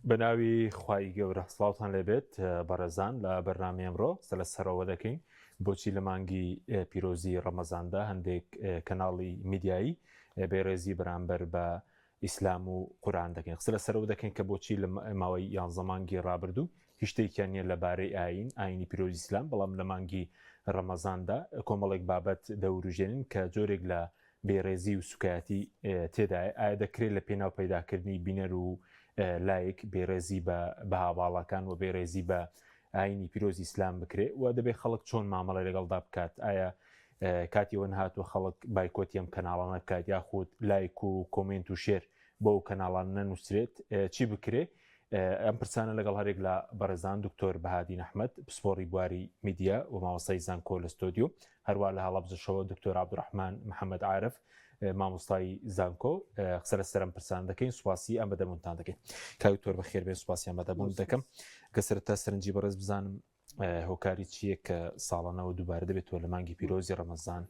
بەناوی خوای گەورە سڵاوتان لێبێت بەڕێزان لە بەرنامە ئەمڕۆ سەر سەرەوە دەکەین بۆچی لە مانگی پیرۆزی ڕەمەزاندا هەندێک کەناڵی میدیایی بێڕێزی بەرامبەر بە ئیسلام و قورئان دەکەین قسە لە سەرەوە دەکەین کە بۆچی لە ماوەی 11 مانگی ڕابردوو هیچ شتێکیان نییە لەبارەی ئاینی پیرۆزی ئیسلام بەڵام لە مانگی ڕەمەزاندا کۆمەڵێک بابەت دەوروژێنن کە جۆرێک لە بێڕێزی و سوکایەتی تێدایە ئایا دەکرێت لە پێناو پەیداکردنی بینەر و لایەک بێڕێزی بە هاواڵەکان و بێڕێزی بە ئاینی پیرۆزی ئیسلام بکرێت و دەبێت خەڵک چۆن مامەڵە لەگەڵدا بکات ئایا کاتیەوە هاتووە خەڵک بایکۆتی ئەم کەناڵانە بکات یاخود لایک و کۆمنت و شێر بۆ ئەو کەناڵان نەنووسرێت چی بکرێت ئەم پرسانە لەگەڵ هەرێک لە بەڕێزان دکتۆر بەهادین ئەحمەد پسپۆڕی بواری میدیا و مامۆستای زانکۆ لە ستۆدیۆ هەروە لە هەڵەبجەشەوە دکتۆر عەبدوڕەحمان محەممەد عارف مامۆستای زانکۆ قسە لە سەرم پرسان دەکەین سوپاسی ئەم بەدەبوونتان دەکەین کاوتۆر بەخێر بێن سوپاسیان بەدەبوون دەکەم کە سەرەتا سەرنجی بەڕێز بزانم هۆکاری چییە کە ساڵانەوە دووبارە دەبێتەوە لە مانگی پیرۆزی ڕەمەزان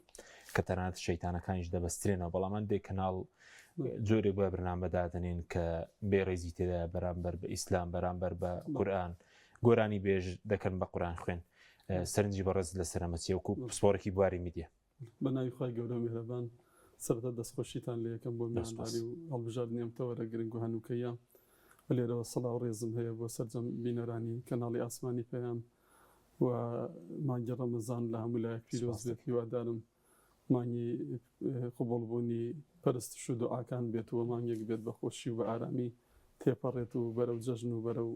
کە تەنانەت شەیتانەکانیش دەبەسترێنەوە بەڵام دێک کەناڵ جۆرێک بە بەرنامەدادنین کە بێڕێزی تێدا بەرامبەر بە ئیسلام بەرامبەر بە قورئان گۆرانی بێژ دەکەن بە قورئان خوێن سەرنجی بەڕێز لە سەرەمەچی وەکو پسپۆڕێکی بواری میدیا بەناوی خوای گەورە میهرەبان سەرەتا دەستخۆشیتان لێ یەکەم بۆ میهمانی و هەڵبژاردنیەمتەوە لە گرنگ و هەنووکەیە لێرەوە سەڵاو و ڕێزم هەیە بۆ سەرجەم بینەرانی کەناڵی ئاسمانی پێیان و مانگی ڕەمەزان لە هەموو لایەک پیرۆز بێت هیوادارم مانگی قوبوڵبوونی پەرستش و دوعاکان بێتەوە مانگێک بێت بە خۆشی و بە ئارامی تێپەڕێت و بەرەو جەژن و بەرەو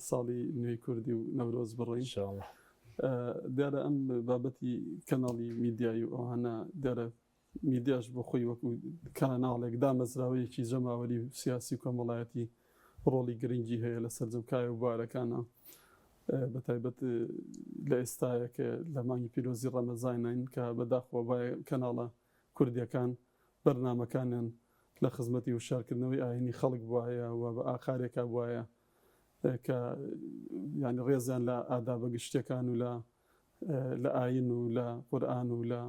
ساڵی نوێی کوردی و نەورۆز بڕین دیارە ئەم بابەتی کەناڵی میدیایی و ئەوانە دیارە میدیاش بۆ خۆی وەکو کاناڵێک دامەزراوەیەکی جەماوەری سیاسی و کۆمەڵایەتی ڕۆڵی گرنگی هەیە لە سەرجەمکایە و بوارەکانە بەتایبەت لە ئێستایە کە لە مانگی پیرۆزی ڕەمەزانین کە بەداخەوە کەناڵە کوردیەکان بەرنامەکانیان لە خزمەتی وشارکردنەوەی ئاینی خەڵک بواە و بە ئاخارێکا بواە کە ینی ڕێزیان لە ئادابە گشتەکان و لە ئاین و لە قورئان و لە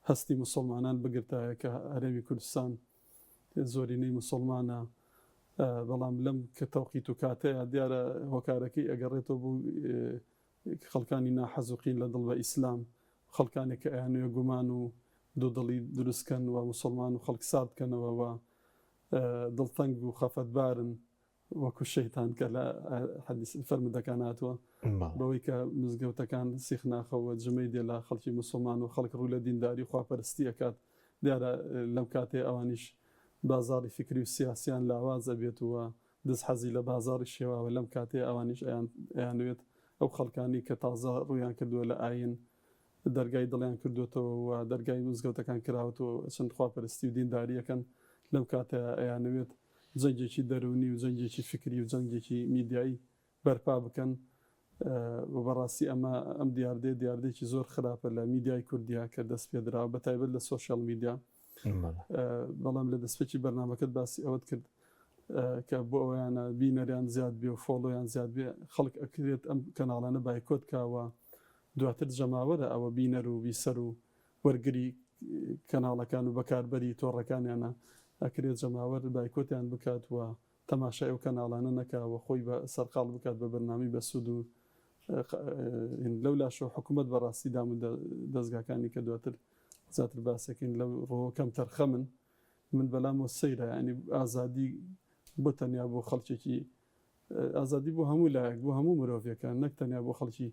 هەستی موسڵمانان بگرتایە کە هەرێمی کوردستان زۆرینەی موسڵمانە بەڵام لەم کە تەوقیت و کاتەیە دیارە هۆکارەکەی ئەگەڕێتەوە بوو خەڵکانی ناحەزوقین لە دڵ بە ئیسلام خەڵکانێک کە ئەیانوێ گومان و دوودڵی دروستکەن و مسلمان و خەڵک سات بکەنەوە و دڵتەنگ و خەفەتبارن وەکو شەیتان کە لە حەدیث فەرمودەکان هاتووە بەوەی کە مزگەوتەکان سیخ ناخەوە جمەی دێ لە خەڵکی مسلمان و خەڵک ڕوو لە دینداری خواپەرستی ئەکات دیارە لەم کاتێ ئەوانیش بازاری فکری و سیاسیان لاوازە بێت وە دەست حەزی لە بازاری شێواوە لەم کاتێ ئەوانیش ئەیانوێت ئەو خەڵکانی کە تازە ڕویان کردووە لە ئاین دەرگای دڵیان کردوێتەوە و دەرگای مزگەوتەکان کراوەتەوە چەند خواپەرستی و دینداریەکەن لەم کاتە ئەیانوێت جەنگێکی دەرونی و جەنگێکی فکری و جەنگێکی میدیایی بەرپا بکەن بەڕاستی ئەم دیاردەیەکی زۆر خراپە لە میدیای کوردیا کە دەست پێدراوە بەتایبەت لە سۆشیال میدیا بەڵام لە دەستپێکی بەرنامەکەت باسی ئەوەت کرد کە بۆ ئەویانە بینەریان زیاد بێ و فۆڵۆیان زیاد بێ خەڵک ئەکرێت ئەم کەناڵانە بایکۆت کاوە دواتر جەماوەرە ئەوە بینەر و بیسەر و وەرگری کەناڵەکان و بەکاربەری تۆڕەکانیانە ئەکرێت جەماوەر بایکۆتیان بکات وە تەماشای ئەو کەناڵانە نەکاوە خۆی بە سەرقاڵ بکات بە بەرنامی بەسوود و لەولاشەوە حکوومەت بەڕاستی دام و دەستگاکانی کە دواتر زیاتر باسەکەین لەو ڕۆکەم تەرخە من بەلامەوە سەیرە ینی ئازادی بۆ تەنیا بۆ خەڵکێکی ئازادی بۆ هەموو لایەک بۆ هەموو مرۆڤەکان نەک تەنیا بۆ خەڵکی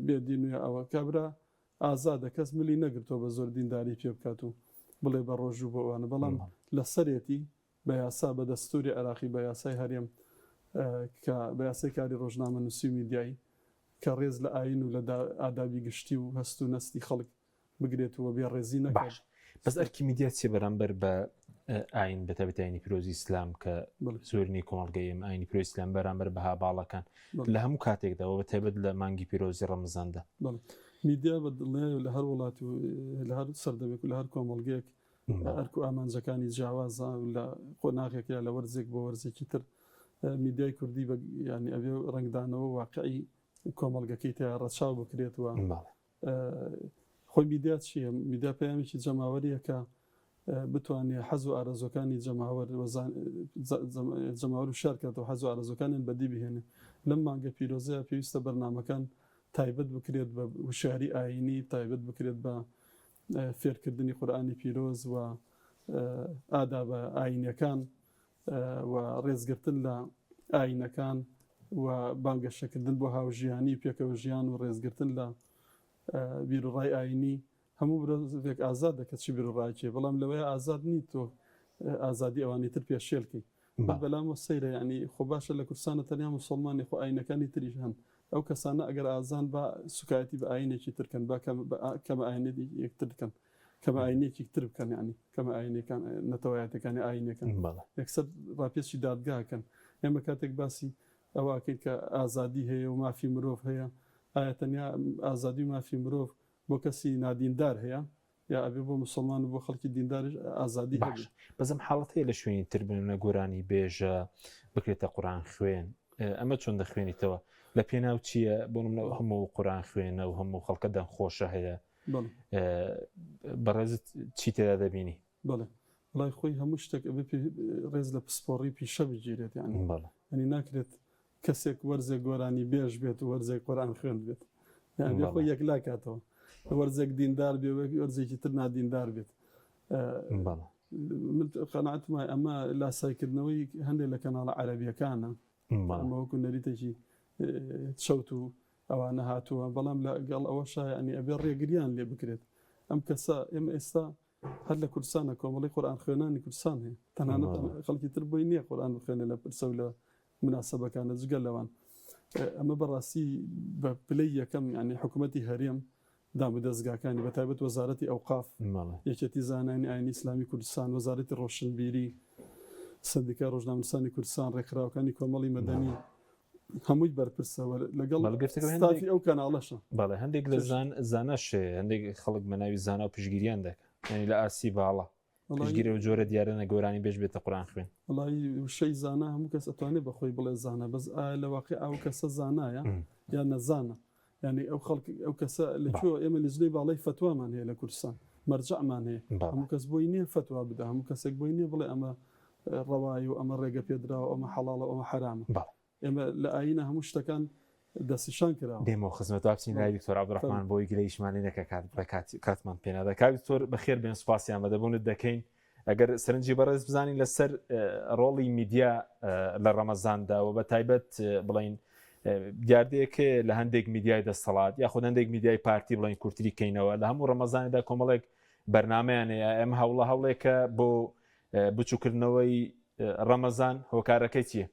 بێدین و ئەوە کابرا ئازادە کەس ملی نەگرتەوە بە زۆر دینداری پێ بکات و بڵێ بە ڕۆژوو بۆ ئەوانە بەڵام لە سەرێتی بە یاسا بە دەستوری عێراقی بە یاسای هەرێم کە بە یاسای کاری ڕۆژنامە نووسی و میدیایی کە ڕێز لە ئاین و لە ئادابی گشتی و هەست و نەستی خەڵک بگرێتەوە بێ ڕێزی نەکات بەس ئەرکی میدیا چێ بەرامبەر بە ئاین بەتەبێت ئاینی پیرۆزی ئیسلام کە زۆرنی کۆمەڵگەیم ئاینی پیرۆزی ئیسلام بەرامبەر بە هاباڵەکان لە هەموو کاتێکداەوە بەتایبەت لە مانگی پیرۆزی ڕەمەزاندا میدیا بە دڵنیای و لە هەر وڵات و لە هەر سەردەمێک و لە هەر کۆمەڵگەیەک ئەرک و ئامانجەکانی جیاوازە لە قۆناغێک یا لە وەرزێک بۆ وەرزێکی تر میدیای کوردی ینی ئەوێ ڕنگدانەوە واقعی کۆمەڵگەکەی تا ڕەچاو بکرێتەوە خۆی میدیا چییە؟ میدیا پەیامێکی جەماوەریە کە بتوانێت حەز و ئارەزوەکانی جەماوەر و شارکاتەوە حەز و ئارەزوەکانیان بەدی بهێنێ لەم مانگە پیرۆزەیە پێویستە بەرنامەکان تایبەت بکرێت بە وشاری ئاینی تایبەت بکرێت بە فێرکردنی قورئانی پیرۆز و ئادابە ئاینەکان و ڕێزگرتن لە ئاینەکان و بانگەشەکردن بۆ هاوژیانی پێکەوە ژیان و ڕێزگرتن لە بیرڕای ئاینی هەموو برۆڤێک ئازاد دەکەت چی بیرڕایکێ بەڵام لەوەیە ئازاد نیت تۆ ئازادی ئەوانی تر پێشێلکەی بەلامە سەیرە ینی خۆ باشە لە کوردستانە تەنیا موسڵمانی خۆ ئاینەکانی تریش هەن ئەو کەسانە ئەگەر ئازان بە سوکایەتی بە ئاینێکی ترکەن با کەمە ئاینێکی یەکتر بکەن کەمە ئاینێکی تر بکەن ینی کەمە ئاینەکان نەتەوایەتەکانی ئاینەکەن یەکسەر ڕاپێچی دادگاکەن ئێمە کاتێک باسی ئەوواکەین کە ئازادی هەیە و مافی مرۆڤ هەیە ئایا تەنیا ئازادی و مافی مرۆڤ بۆ کەسی نادیندار هەیە یا ئەبێ بۆ مسلمان و بۆ خەڵکی دینداریش ئازادی باش بەزم حاڵەت هەیە لە شوێنی تر بنە گۆرانی بێژە بکرێتە قورئان خوێن ئەمە چۆن دەخوێنیتەوە لە پێناو چییە بۆ منەوە هەموو قورئان خوێنە و هەموو خەڵکە دەنخۆشە هەیە بەڕێزت چی تێدا دەبینی بڵێ وڵای خۆی هەموو شتێک ڕێز لە پسپۆڕی پیشە بگیرێت یانی ئەنی ناکرێت کەسێک وەرزێک گۆرانی بێژ بێت و وەرزێک قورئان خوێن بێت یان خۆی یەکلا کاتەوە وەرزێک دیندار بێ وەرزێکی تر نادیندار بێت قەناعەتمە ئەمە لاسایکردنەوەی هەندێک لە کەناڵە عەرەبیەکانە ئەمە وەکو نەریتێکی شەوت و ئەوانە هاتووە بەڵام لەگەڵ ئەوەشە ینی ئەبێ ڕێگریان لێ بکرێت ئەم کەسە ئێمە ئێستا هەر لە کوردستانە کۆمەڵی قورئان خوێنانی کوردستان هەیە تەنانەت خەڵکی تر بۆی نییە قورئان بخوێنێ لە پرسە و لە مناسبەکانە جگە لەوان ئەمە بەڕاستی بە پلەی یەکەم ینی حکوومەتی هەرێم دام و دەستگاکانی بەتایبەت وەزارەتی ئەوقاف یەکێتی زانانی ئاینی ئیسلامی کوردستان وەزارەتی ڕۆشنبیری سەندیکای ڕۆژنامەنووسانی کوردستان ڕێکخراوەکانی کۆمەڵی مەدەنی هەمووی بەرپرسەوە لەگەڵ ستافی ئەو کەناڵەشە بەڵێ هەندێک لە زانەشێ هەندێک خەڵک بەناوی زانا و پشگیریان دەکەن ینی لە ئاسی باڵە پشگیری و جۆرە دیارە گۆرانی بێژ بێتە قورئان خوێن وڵی وشەی زانا هەموو کەس ئەتوانێت بەخۆی بڵێ زانە بەس لە واقع ئەو کەسە زانایە یان نەزانە ینی ئەو خەڵک ئەو کەسە لەکوێ ئێمە لەجلەی باڵی فتوامان هەیە لە کوردستان مەرجەعمان هەیە هەموو کەس بۆی نییە فتوا بدە هەموو کەسێک بۆی نییە بڵێ ئەمە ڕەوایی و ئەمە ڕێگە پێدراوە ئەمە حەڵاڵە ئەمە حرامە ئێمە لە ئاینە هەموو شتەکان دەستیشان کراوە دێمەوە خزمەت بچین لای دکتۆر عەبدوڕەحمان بۆی گلەیشمانی نەکە کاتمان پێنادا دکتۆر بەخێر بێن سوپاسیان بەدەبوونت دەکەین ئەگەر سەرنجی بەڕێز بزانین لەسەر ڕۆڵی میدیا لە ڕەمەزاندا و بە تایبەت بڵین دیاردەیەکێ لە هەندێک میدیای دەسەڵات یاخود هەندێک میدیای پارتی بڵین کورتری کەینەوە لە هەموو ڕەمەزانێدا کۆمەڵێک بەرنامەیان هەیە ئەم هەوڵێکە بۆ بچووکردنەوەی ڕەمەزان هۆکارەکەی چییە؟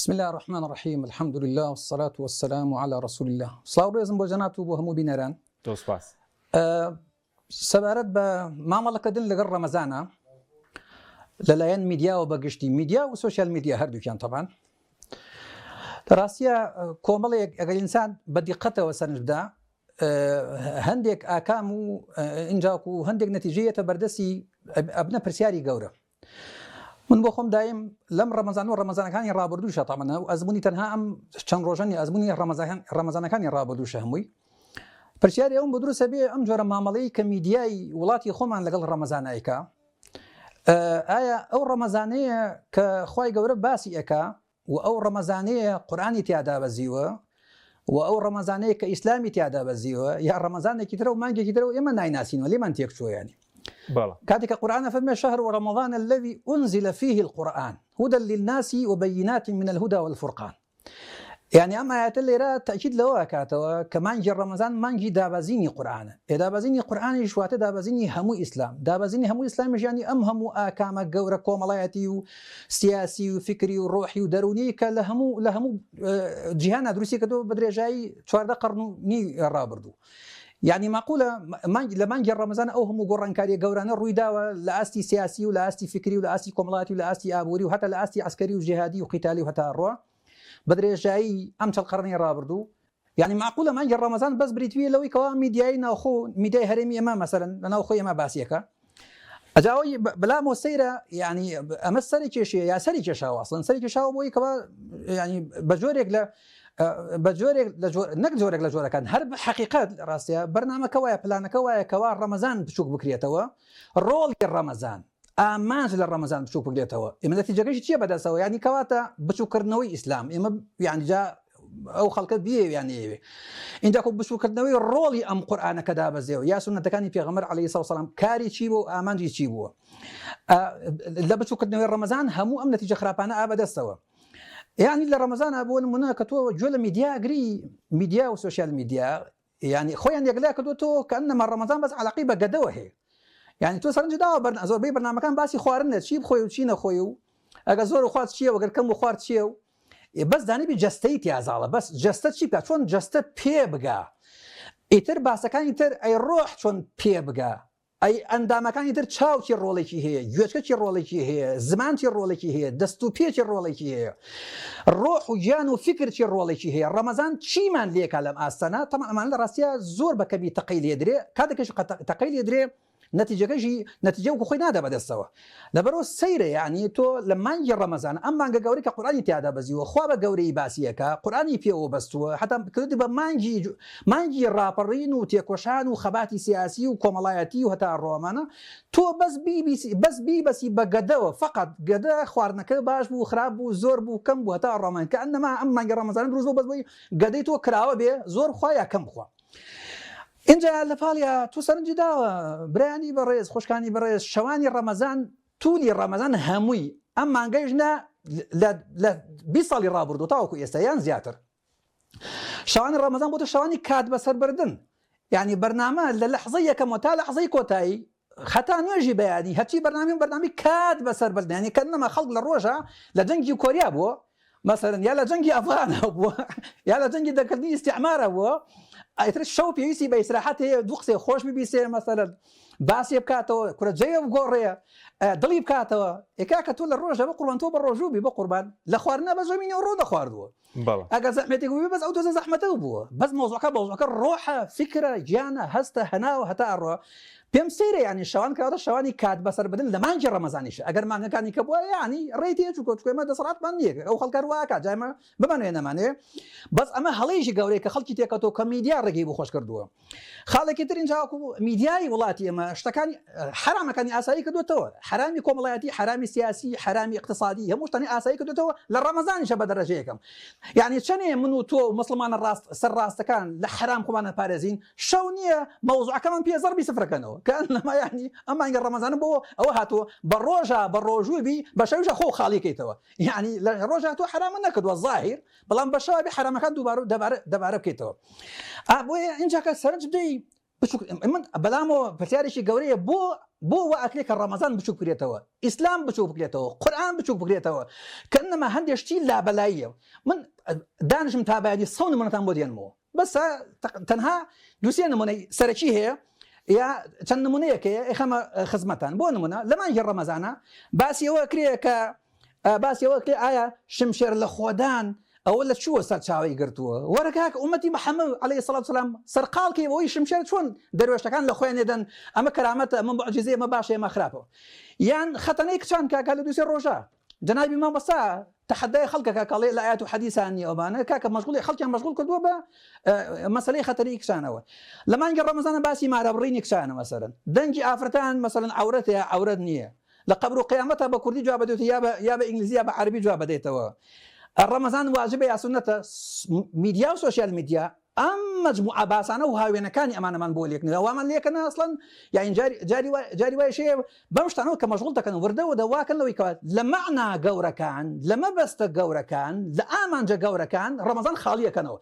بسم الله الرحمن الرحيم الحمد لله والصلاة والسلام على رسول الله صلاة ورزم بو جناتو بو همو بينران توسباس سبارت با معاملەکەدن لەگەڵ ڕەمەزانە لەلایەن میدیا و بەگشتی میدیا و سوشیال میدیا هەردووکیان طبعا ڕاستیە کۆمەڵێک ئەگەر ئینسان بە دیقەتەوە سەرنج بدا هەندێک ئاکام و ئینجاک و هەندێک نەتیجەیەتە بەردەستی ئەبنە پرسیاری گەورە من بۆ خۆم دایم لەم ڕەمەزان و ڕەمەزانەکانی ڕابردووشە تەمەنە و ئەزمموی تەنها ئەم چەند ڕۆژەنی ئەزمموی ڕەمەزانەکانی ڕابردووشە هەمووی پرسیاری ئەوم بە دروستە بێ ئەم جۆرە مامەڵەی کە میدیای وڵاتی خۆمان لەگەڵ ڕەمەزانایکە ئایا ئەو ڕەمەزانەیە کە خوای گەورە باسی ئەکا و ئەو ڕەمەزانەیە قورئانی تیادا بەزیوە و ئەو ڕەمەزانەیە کە ئیسلامی تیادا بەزیوە یا ڕەمەزانێکی ترە و مانگێکی ترە و ئێمە نایناسینەوە لێمان تێک چۆیانی كاتك القرآن فما شهر رمضان الذي أنزل فيه القرآن هدى للناس وبينات من الهدى والفرقان يعني أما آيات اللي را تأكيد لو كاتوا كمان جر رمضان مانجي دابزيني قرآن دابزيني قرآن شواته دابزيني همو إسلام دابزيني همو إسلام يعني أم همو آكام جورة كوملايتي وسياسي وفكري وروحي ودروني لهمو جهانا دروسي كدو بدري جاي 4 قرني رابردو يعني معقولة لمانجي رمضان أو هم قرن كاري جوران الرويدا ولا أستي سياسي ولا أستي فكري ولا أستي كوملاتي ولا أستي آبوري وحتى لا أستي عسكري وجهادي وقتالي وحتى الروع بدري جاي أمس القرن رابردو يعني معقولة مانجي رمضان بس بريتوي لو يكوا ميدياينا أخو ميديا هرمي أمام مثلا أنا أخوي أمام باسيكا أجاوي بلا مسيرة يعني أمس سري كشيء يا سري كشاو أصلا سري كشاو بوي كوا يعني بجورك لا بە جۆرێک نەک جۆرێک لە جۆرەکان هەر حقیقت ڕاستە بەرنامەکە وایە پلانەکە وایە کەوا ڕەمەزان بچووک بکرێتەوە ڕۆڵی ڕەمەزان ئامانج لە ڕەمەزان بچووک بکرێتەوە ئێمە نەتیجەکەی چییە بەدەستەوە ینی کەواتە بچووکردنەوەی ئیسلام ئێمە یانجا ئەو خەڵکە بیێویانەوێ اینجا بچووکردنەوەی ڕۆڵی ئەم قورئانەکە دابەزێەوە یا سونەتەکانی پێغەمبەر عەلەیهی سەلام کاری چی بوو ئامانجی چی بووە لە بچووکردنەوەی ڕەمەزان هەموو ئەم نەتیجە خراپانە ئابەدەستەوە یعنی لە ڕەمەزان بۆ نمونە کە تۆ گوێ لە میدیاگری میدیا و سوسیال میدیا ینی خۆیان یەکلا کردوەوە کە ئەنەما ڕەمەزان بەس عەلاقەی بە گەدەوە هەیە ینی تۆ سەرنج داوە زۆربەی بەرنامەکان باسی خواردنە چی بخۆی و چی نەخۆی و ئەگە زۆر خوارد چییە وەگەر کەم و خوارد چییە و بەس دانیبی جەستەی تیازاڵە بەس جەستە چی بکات چۆن جەستە پێ بگا ئیتر باسەکانی تر ئەی ڕۆح چۆن پێ بگا ئەی ئەندامەکانی تر چاوکی ڕۆڵێکی هەیە گوێچکەی ڕۆڵێکی هەیە زمانتی ڕۆڵێکی هەیە دەست و پێکی ڕۆڵێکی هەیە ڕۆح و گیان و فکرکی ڕۆڵێکی هەیە ڕەمەزان چیمان لێکا لەم ئاستانە تەمان ئەمان لە ڕاستیە زۆر بەکەبی تەقەی لێدرێ کاتێکش تەقەی لێدرێ نەتیجەکەژی نەتیجە وکو خۆی نادا بەدەستەوە لەبەرەوە سەیرە یعنی تۆ لە مانگی ڕەمەزان ئەم مانگە گەوری کە قورئانی تیادا بەزیوە خوا بە گەورەی باسیەکە قورئانی پێوە بەستووە حتا کردی بە مانگی ڕاپەڕین و تێکۆشان و خەباتی سیاسی و کۆمەڵایەتی و هەتا ڕۆمانە تۆ بەس بیبەسی بە گەدەوە فقط گەدە خواردنەکە باش بوو خراپ بوو زۆر بوو کەم بوو هەتا ڕۆمان کە ئەنەما ئەم مانگی ڕەمەزان دروست بوو بەس بۆی گەدەی تۆ کراوە بێ زۆر خوا یا کەم خوا اینجا لە پاڵیا تو سەرنجی داوە برایانی بەڕێز خۆشکانی بەڕێز شەوانی ڕەمەزان تولی ڕەمەزان هەمووی ئەم مانگەیژنە لە 20 ساڵی ڕابردوو تاوەکو ئێستا یان زیاتر شەوانی ڕەمەزان بۆتە شەوانی کات بەسەربردن یعنی بەرنامە لە لەحزەی یەکەمەوە تا لەحزەی کۆتایی خەتا نوێژی بەیانی هەرچی بەرنامی کات بەسەربردن ینی کە نەما خەڵک لە ڕۆژە لە جەنگی کۆریا بووە مەسەرەن یا لە جەنگی ئەفغانە بووە یا لە جەنگی دەرکردنی ئیستیعمارە بووە ئەیتر شەو پێویستی بە ئیسراحەت هەیە دوو قسەی خۆش ببیستێ مەسەرەن باسی بکاتەوە کورەجەیە بگۆڕێ دڵی بکاتەوە ئێکا کە تۆ لە ڕۆژە بە قوربان تۆ بە ڕۆژوو بی بە قوربان لە خواردنە بە زەمینەوە ڕۆ دەخواردووە ئەگەر زەحمەتێک بووی بەس ئەو تۆزە زەحمەتە بووە بەس مۆزوعەکە ڕۆحە فکرە گیانە هەستە هەناوە هەتا ئەڕۆ پێم سەیرە ینی شەوان کەواتە شەوانی کات بەسەر بدن لە مانگی ڕەمەزانیشە ئەگەر مانگەکانی کە بووە ینی ڕێتی چووکۆچکۆمە دەسەڵاتمان نییە ئەو خەڵکار واکە جایمە بمانوێ نەمانێ بەس ئەمە هەڵەیەکی گەورەی کە خەڵکی تێکەوە کە میدیا ڕێگەی بۆ خۆش کردووە خاڵێکی تر اینجاکو میدیای وڵاتی ئێمە شتەکانی حرامەکانی ئاسایی کردوێتەوە حرامی کۆمەڵایەتی حرامی سیاسی حرامی اقتصادی هەموو شتانی ئاسایی کردوێتەوە لە ڕەمەزانیشە بە دەرەجە یەکەم یعنی چەندێ من و تۆ مسلمانە سەر ڕاستەکان لە حرام خۆمانە پارێزین شەو نییە مەوزوعەکەمان پێ زەربی سفرەکەنەوە کە ئەنەما یعنی ئەم مانگە ڕەمەزانە بۆ ئەوە هاتووە بە ڕۆژە بە ڕۆژووی بە شەویشە خۆ خاڵیکەیتەوە یعنی لە ڕۆژە تۆ حرامە نەکردووە ظاهر بەڵام بە شەوە بێ حرامەکان دەبارە بکەیتەوە بۆیە اینجا کە سەرنج بدەی من بەلامەوە پرسیارێکی گەورەیە بۆ وا ئەکرێت کە ڕەمەزان بچووک بکرێتەوە ئیسلام بچووک بکرێتەوە قورئان بچووک بکرێتەوە کە ئەنەما هەندێک شتی لابەلاییە من دانشم تابعی سەو نمونەتان بۆ دێنمەوە بەس تەنها دووسێ نمونەی سەرەکی هەیە یا چەند نمونەیەکەیە ئێخەمە خزمەتان بۆ نمونە لە مانگی ڕەمەزانە باسی ئەوە کرێ کە ئایا شمشێر لە خۆدان ئەوە لە چووە سەرچاوی گرتووە وەرەکاک ئومەتی محەممەد عەلەیهی سەڵات وسەلام سەرقاڵکی بۆی شمشێر چۆن دەروێشتەکان لە خۆیان نێدەن ئەمە کەرامەتە ئەمە موعجیزەیە ئەمە باشە ئەمە خراپەوە یان خەتەنەی کچان کاکە لە دووسێ ڕۆژە جنابی مامۆستا تحدای خەڵکەکە کاڵێ لە ئایات و حەدیثانی ئەوانە کاکە مەشغوڵی خەڵکیان مەشغوڵ کردووە بە مەسەلەی خەتەری کچانەوە لە مانگی ڕەمەزانە باسی مارەبڕینی کچانە مەسەرەن دەنگی ئافرەتان مەسەرەن عەورەتە عەورەت نییە لە قەبر و قیامەتە بە کوردی جواب بدەیت یا بە ئینگلیزی یا بە عەربی جواب بدەیتەوە ڕەمەزان واجبە یا سونەتە میدیا و سوسیال میدیا ئەم مەجموعە باسانە و هاوێنەکانی ئەمانەمان بۆ لێکنەوە ئەومان لێکەنە ئەسڵەن یاین جاری وای شەیە بەم شتانەوە کە مەشغوڵ دەکەن وردەوە دەواکەن لەوەی کەوات لە مەعنا گەورەکان لە مەبەستە گەورەکان لە ئامانجە گەورەکان ڕەمەزان خاڵیەکەنەوە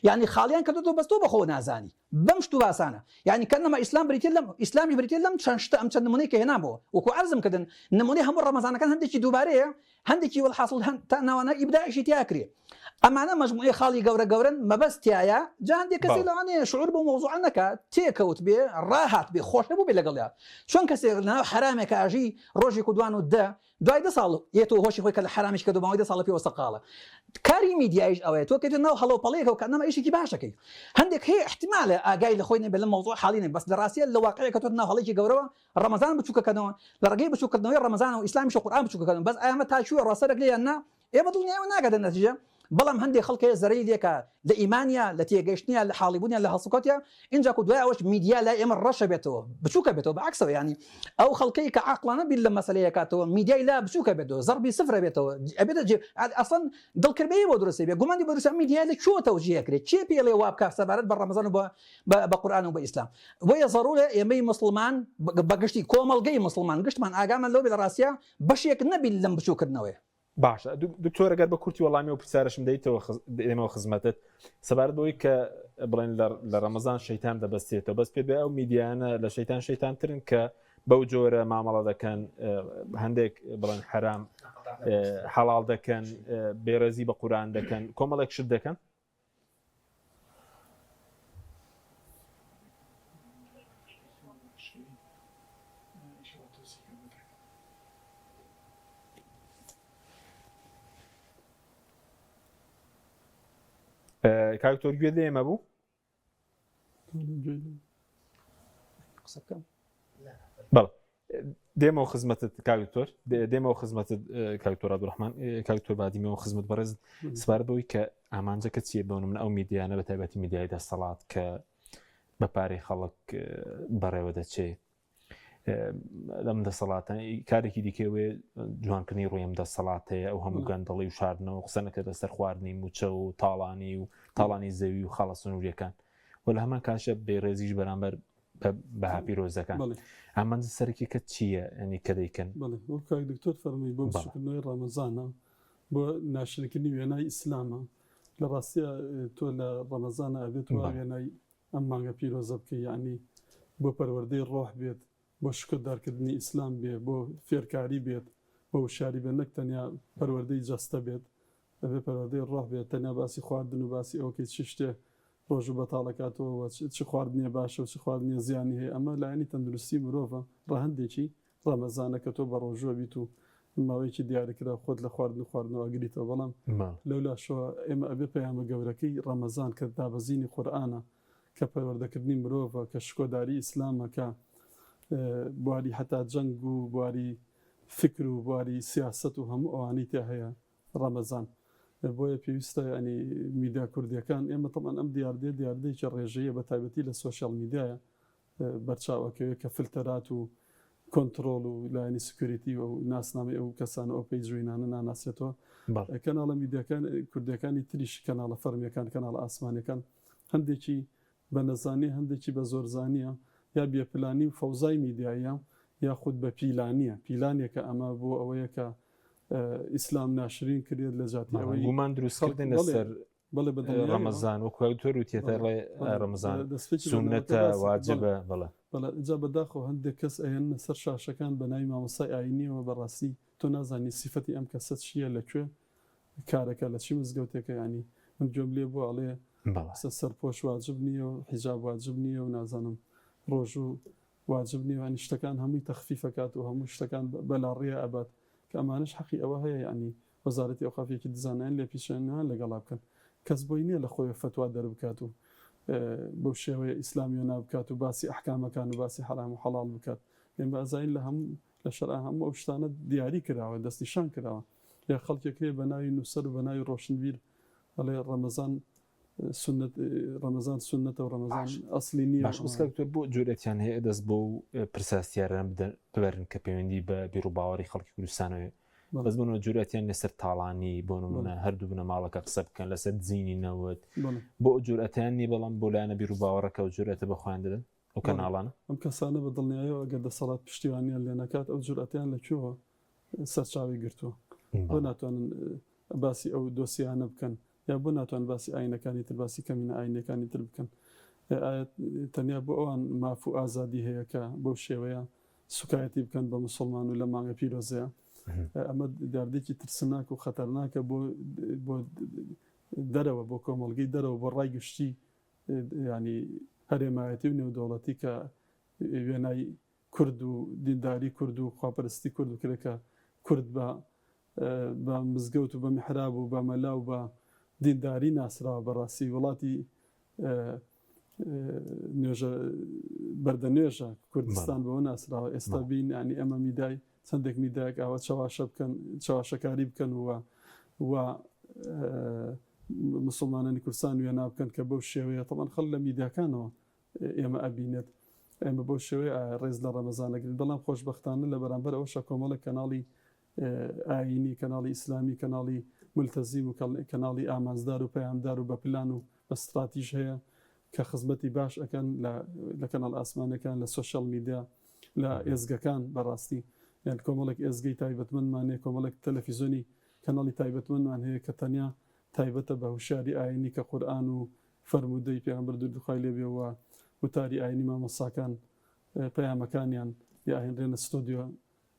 یعنی خاڵیان کردوتەوە بەس تۆ بەخۆ نازانی بەم شت و باسانە یعنی کەنەما ئیسلامی بریتێ لەم چەند شتە ئەم چەند نمونەی کە هێنابەوە وەکو عەرزم کردن نمونەی هەموو ڕەمەزانەکان هەندێکی دووبارەیە هەندێکی وەڵحاصل تا ناوانە ئیبداعیشی تیاکرێ ئەمانە مەجموعەی خاڵی گەورەن مەبەستیایە جا هەندێک کەسی لەوانەیە شعور بە مەوزوع نەکات تێکەوت بێ ڕاهات بێ خۆش نەبوو بێ لەگەڵیا چۆن کەسێک لەناو حرامێکە ئاژی ڕۆژی دوان و دوای 10 ساڵ یێتەوە هۆشی خۆی کە لە حرامش کردو ماوەی 10 ساڵ پێوە سەقاڵە کاری میدیایش ئەوەیە تۆ کەیتە ناو هەڵەوپەڵەیەکە و کەنەما ئیشێکی باشەکەی هەندێک هەیە احتیمالە ئاگای لە خۆی نەبێ لە مەوزوع حاڵی نەبێ بەس لە ڕاستیە لە واقعەیە کە تۆ ناو هەڵەیەکی گەورەوە ڕەمەزان بچووکەکەنەوە لە ڕێگەی بچووکردنەوەی ڕەمەزان و ئیسلامیش و قورئان بچووکەکەن بەس ئایا ئەمە تاچووە ڕاستەرێک لێیان نا ئێمە دڵنیاوە ناگەدەن نەتیجە بەڵام هەندێک خەڵکێ زەرەی لێکە لە ئیمانیا لە تێگەشتنیە لە حاڵیبوونیان لە هەڵسوکەوتە اینجا کو دوای ئەوش میدیا لای ئێمە ڕەشە بێتەوە بچووکە بێتەوە بەعکسەوە ینی ئەو خەڵکەی کە عاقڵانە بیر لە مەسەلەیە کاتەوە میدیای لا بچووکە بێتەوە زەربی سفرە بێتەوە ئەبێتە ئەسڵەن دڵکردبەیە بۆ دروستێ بێ گومانی بۆ دروستە میدیا لە چۆ تەوجیهکرێت چێ پێڵێ وا بکات سەبارەت بە ڕەمەزان و بە قورئان و بە ئیسلام بۆیە ضرورە ئێمەی مسلمان بەگشتی کۆمەڵگەی مسلمان گشتمان ئاگامان لەو بێ لە ڕاستیە بەشێک نەبی لەم بچووکردنەوەی باشە دکتۆر ئەگەر بە کورتی وەڵامی و پرسیارشم دەیتەوە ئێمەوە خزمەتت سەبارەت بەوەی کە بڵێن لە ڕەمەزان شەیتان دەبەستێتەوە بەس پێ بێ ئەو میدیانە لە شەیتانترن کە بەو جۆرە مامەڵە دەکەن هەندێک بڵێن حرام حەڵاڵ دەکەن بێڕێزی بە قورئان دەکەن کۆمەڵێک شت دەکەن کاکتۆر گوێ لێ ئێمە بوو بەڵێ دێمەوە خزمەتت کاکتۆر دێمەوە خزمەتت کاکتۆر عەبدوڕەحمان کاکتۆر بادیمەوە خزمەت بەڕێز سپارەت بەوەی کە ئامانجەکە چییە بۆ نمونە ئەو میدیانە بە تایبەتی میدیای دەسەڵات کە بە پارەی خەڵک بەڕێوە دەچێت لەم دەسەڵاتە کارێکی دیکەوێ جوانکردنی ڕوویم دەسەڵاتەیە ئەو هەموو گەندەڵی و شاردنەوە قسەنەکە دەسەر خواردنی موچە و تاڵانی زەوی و خاڵە سنووریەکان و لە هەمان کاشە بێڕێزیش بەرامبەر بەها پیرۆزەکان ئەمان سەرکی کە چییە ئەنی کە دەیکەن کاک دکتۆر فەرمووی بۆ بچووکردنەوەی ڕەمەزانە بۆ ناشرکردنی وێنای ئیسلامە لە ڕاستیە تۆ لە ڕەمەزانە ئەبێت وێنای ئەم مانگە پیرۆزە بکەی یعنی بۆ پەروەردەی ڕۆح بێت بۆ شکردارکردنی ئیسلام بێ بۆ فێرکاری بێت بۆ وشاری بێت نەک تەنیا پەروەردەی جەستە بێت ئەبێ پەروەردەی ڕۆح بێت تەنیا باسی خواردن و باسی ئەوکەی چ شتێ ڕۆژ و بەتاڵەکاتەوە چ خواردنیە باشە و چ خواردنیە زیانی هەیە ئەمە لایەنی تەندروستی مرۆڤە ڕەهەندێکی ڕەمەزانە کە تۆ بە ڕۆژوە بیت و ماوەیەکی دیاریکرا خۆت لە خواردنەوە ئەگریتەوە بەڵام لەولا شەوە ئێمە ئەبێ پەیامە گەورەکەی ڕەمەزان کە دابەزینی قورئانە کە پەروەردەکردنی مرۆڤە کە شکۆداری ئیسلامە کە بواری حتا جەنگ و بواری فکر و بواری سیاست و هەموو ئەوانەی تیا هەیە ڕەمەزان بۆیە پێویستە ینی میدیا کوردیەکان ئێمە تەمان ئەم دیاردەیەکی ڕێژەیە بە تایبەتی لە سۆشیال میدیایە بەرچاوەکەوێت کە فلتەرات و کۆنتترۆل و لایەنی سکوریتی و ناسنامی ئەو کەسانە ئەو پێی جوینانە ناناسێتەوە کەناڵە میدیاکان کوردیەکانی تریش کەناڵە فەرمیەکان کەناڵە ئاسمانەکان هەندێکی بە نەزانی هەندێکی بە زۆرزانیە یا بێپلانی و فەوزای میدیایە یاخود بە پیلانێکە ئەمە بۆ ئەوەیە کە ئیسلام ناشرین کرێت لە جاتی ئەوەی گومان دروستکردن لەسەر ڕەمەزان وەکو تۆر و تێتە ڕەمەزان سونەتە واجبە بەڵێ جا بەداخەوە هەندێک کەس ئەیەنە سەر شاشەکان بە ناوی مامۆستای ئاینیەوە بەڕاستی تۆ نازانی سیفەتی ئەم کەسە چییە لەکوێ کارەکە لە چی مزگەوتێکە ینی من گوێم لێ بۆ ئەڵێ سەرپۆش واجب نییە و حیجاب واجب نییە و نازانم ڕۆژ و واجب نیوانی شتەکان هەمووی تەخفیفەکات و هەموو شتەکان بەلاڕێە ئەبات کە ئەمانش حەقی ئەوە هەیە ینی وەزارەتی ئەوقافێکی دزانیان لێ پیشێنان لەگەڵا بکەن کەس بۆی نییە لە خۆی فتوا دەربکات و بەو شێوەیە ئیسلامی و نابکات و باسی ئەحکامەکان و باسی حرام و حەڵال بکات لێن بەزین لە هەموو لە شەرع هەموو ئەو شتانە دیاری کراوە دەستنیشان کراوە یا خەڵکێکێ بە ناوی نووسەر و بە ناوی ڕۆشنبیر ئەڵێ ڕەمەزان سنەتە و ڕەمەزان ئەسلی نییە باشکتۆر بۆ جورەتیان هەیە دەست بۆ پرسیاران ببەرن کە پەیوەندی بە بیر و باوەڕی خەڵکی کوردستانەوە بەس بۆنەوە جورەتیان لەسەر تاڵانی بۆ نمونە هەردوو بنە ماڵەکە قسە بکەن لەسەر زیینی نەوت بۆ جورەتیان نی بەڵام بۆ لایەنە بیر و باوەڕەکە و جورەتە بەخۆیان دەدەن ئەو کەناڵانە ئەم کەسانە بە دڵنیایەوە ئەگەر دەسەڵات پشتیوانیان لێ نەکات ئەو جورەتیان لەکوێوە سەرچاوی گرتووە بۆ ناتوانن باسی ئەو دۆسیانە بکەن یا بۆ ناتوان باسی ئاینەکانی تر باسی کەمینە ئاینەکانی تر بکەن تەنیا بۆ ئەوان ماف و ئازادی هەیە کە بەو شێوەیە سوکایەتی بکەن بە مسلمان و لە مانگە پیرۆزەیە ئەمە داردێکی ترسناک و خەتەرناکە بۆ دەرەوە بۆ کۆمەڵگەی دەرەوە بۆ ڕای گشتی ینی هەرێمایەتی و نێودەوڵەتی کە وێنای کورد و دینداری کورد و خواپەرستی کورد و کرێکە کورد بە مزگەوت و بە میحراب و بە مەلا و بە دینداری ناسراوە بەڕاستی وڵاتی نوێژە بەردەنوێژە کوردستان بەوە ناسراوە ئێستا بین ینی ئەمە میدای چەندێک میدایەک ئاوە چاواشە بکەن چاواشەکاری بکەن و مسلمانانی کوردستان وێنا بکەن کە بەو شێوەیە تەمان خەڵ لە میدیاکانەوە ئێمە ئەبینێت ئێمە بۆ شێوەیە ڕێز لە ڕەمەزانەگرین بەڵام خۆشبەختانە لە بەرامبەر ئەوەشە کۆمەڵە کەناڵی ئاینی کەناڵی ئیسلامی کەناڵی ملتەزیم و کەناڵی ئامانزدار و پەیامدار و بە پلان و بە استراتیژ هەیە کە خزمەتی باش ئەەکەن لە کەناڵ ئاسمانەکان لە سوشەل میدیا لە ئێزگەکان بەڕاستی یان کۆمەڵێک ئێزگەی تایبەتمەندمان هەیە کۆمەڵێک تەلەڤیزیۆنی کەناڵی تایبەتمەندمان هەیە کە تەنیا تایبەتە بە هوشیاری ئاینی کە قورئان و فەرمودەی پێغەمبەر دوورخوای لێبێەوە وتاری ئاینی مامۆساکان پەیامەکانیان یاهێنرێنە ستۆدیۆ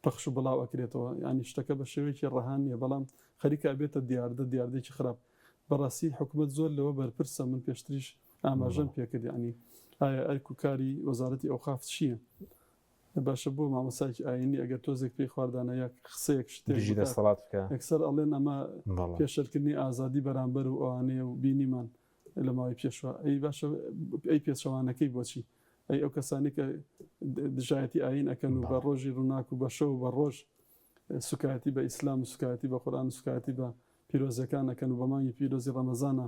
پەخش و بڵاو ئەکرێتەوە ینی شتەکە بە شێوەیەکی ڕەهان نیە بەڵام خەریکە بێتە دیاردەیەکی خراپ بەڕاستی حکوومەت زۆر لەوە بەرپرسە من پێشتریش ئاماژەم پێکرد ینی ئایا ئەرک و کاری وەزارەتی ئەوقاف چییە باشە بۆ مامۆسایکی ئاینی ئەگەر تۆزێک پێی خواردانە یا قسەیەک شتێکی دەسەڵات بکە ئەکسەر ئەڵێن ئەمە پێشەرکردنی ئازادی بەرامبەر و ئەوانەیە و بینیمان لە ماوەی پێشوە ئەی باشە ئەی پێچەوانەکەی بۆچی ئەی ئەو کەسانی کە دژایەتی ئاین ئەەکەن و بە ڕۆژی ڕووناک و بە شەو بە ڕۆژ سوکایەتی بە ئیسلام و سوکایەتی بە قورئان و سوکایەتی بە پیرۆزەکان ئەەکەن و بە مانگی پیرۆزی ڕەمەزانە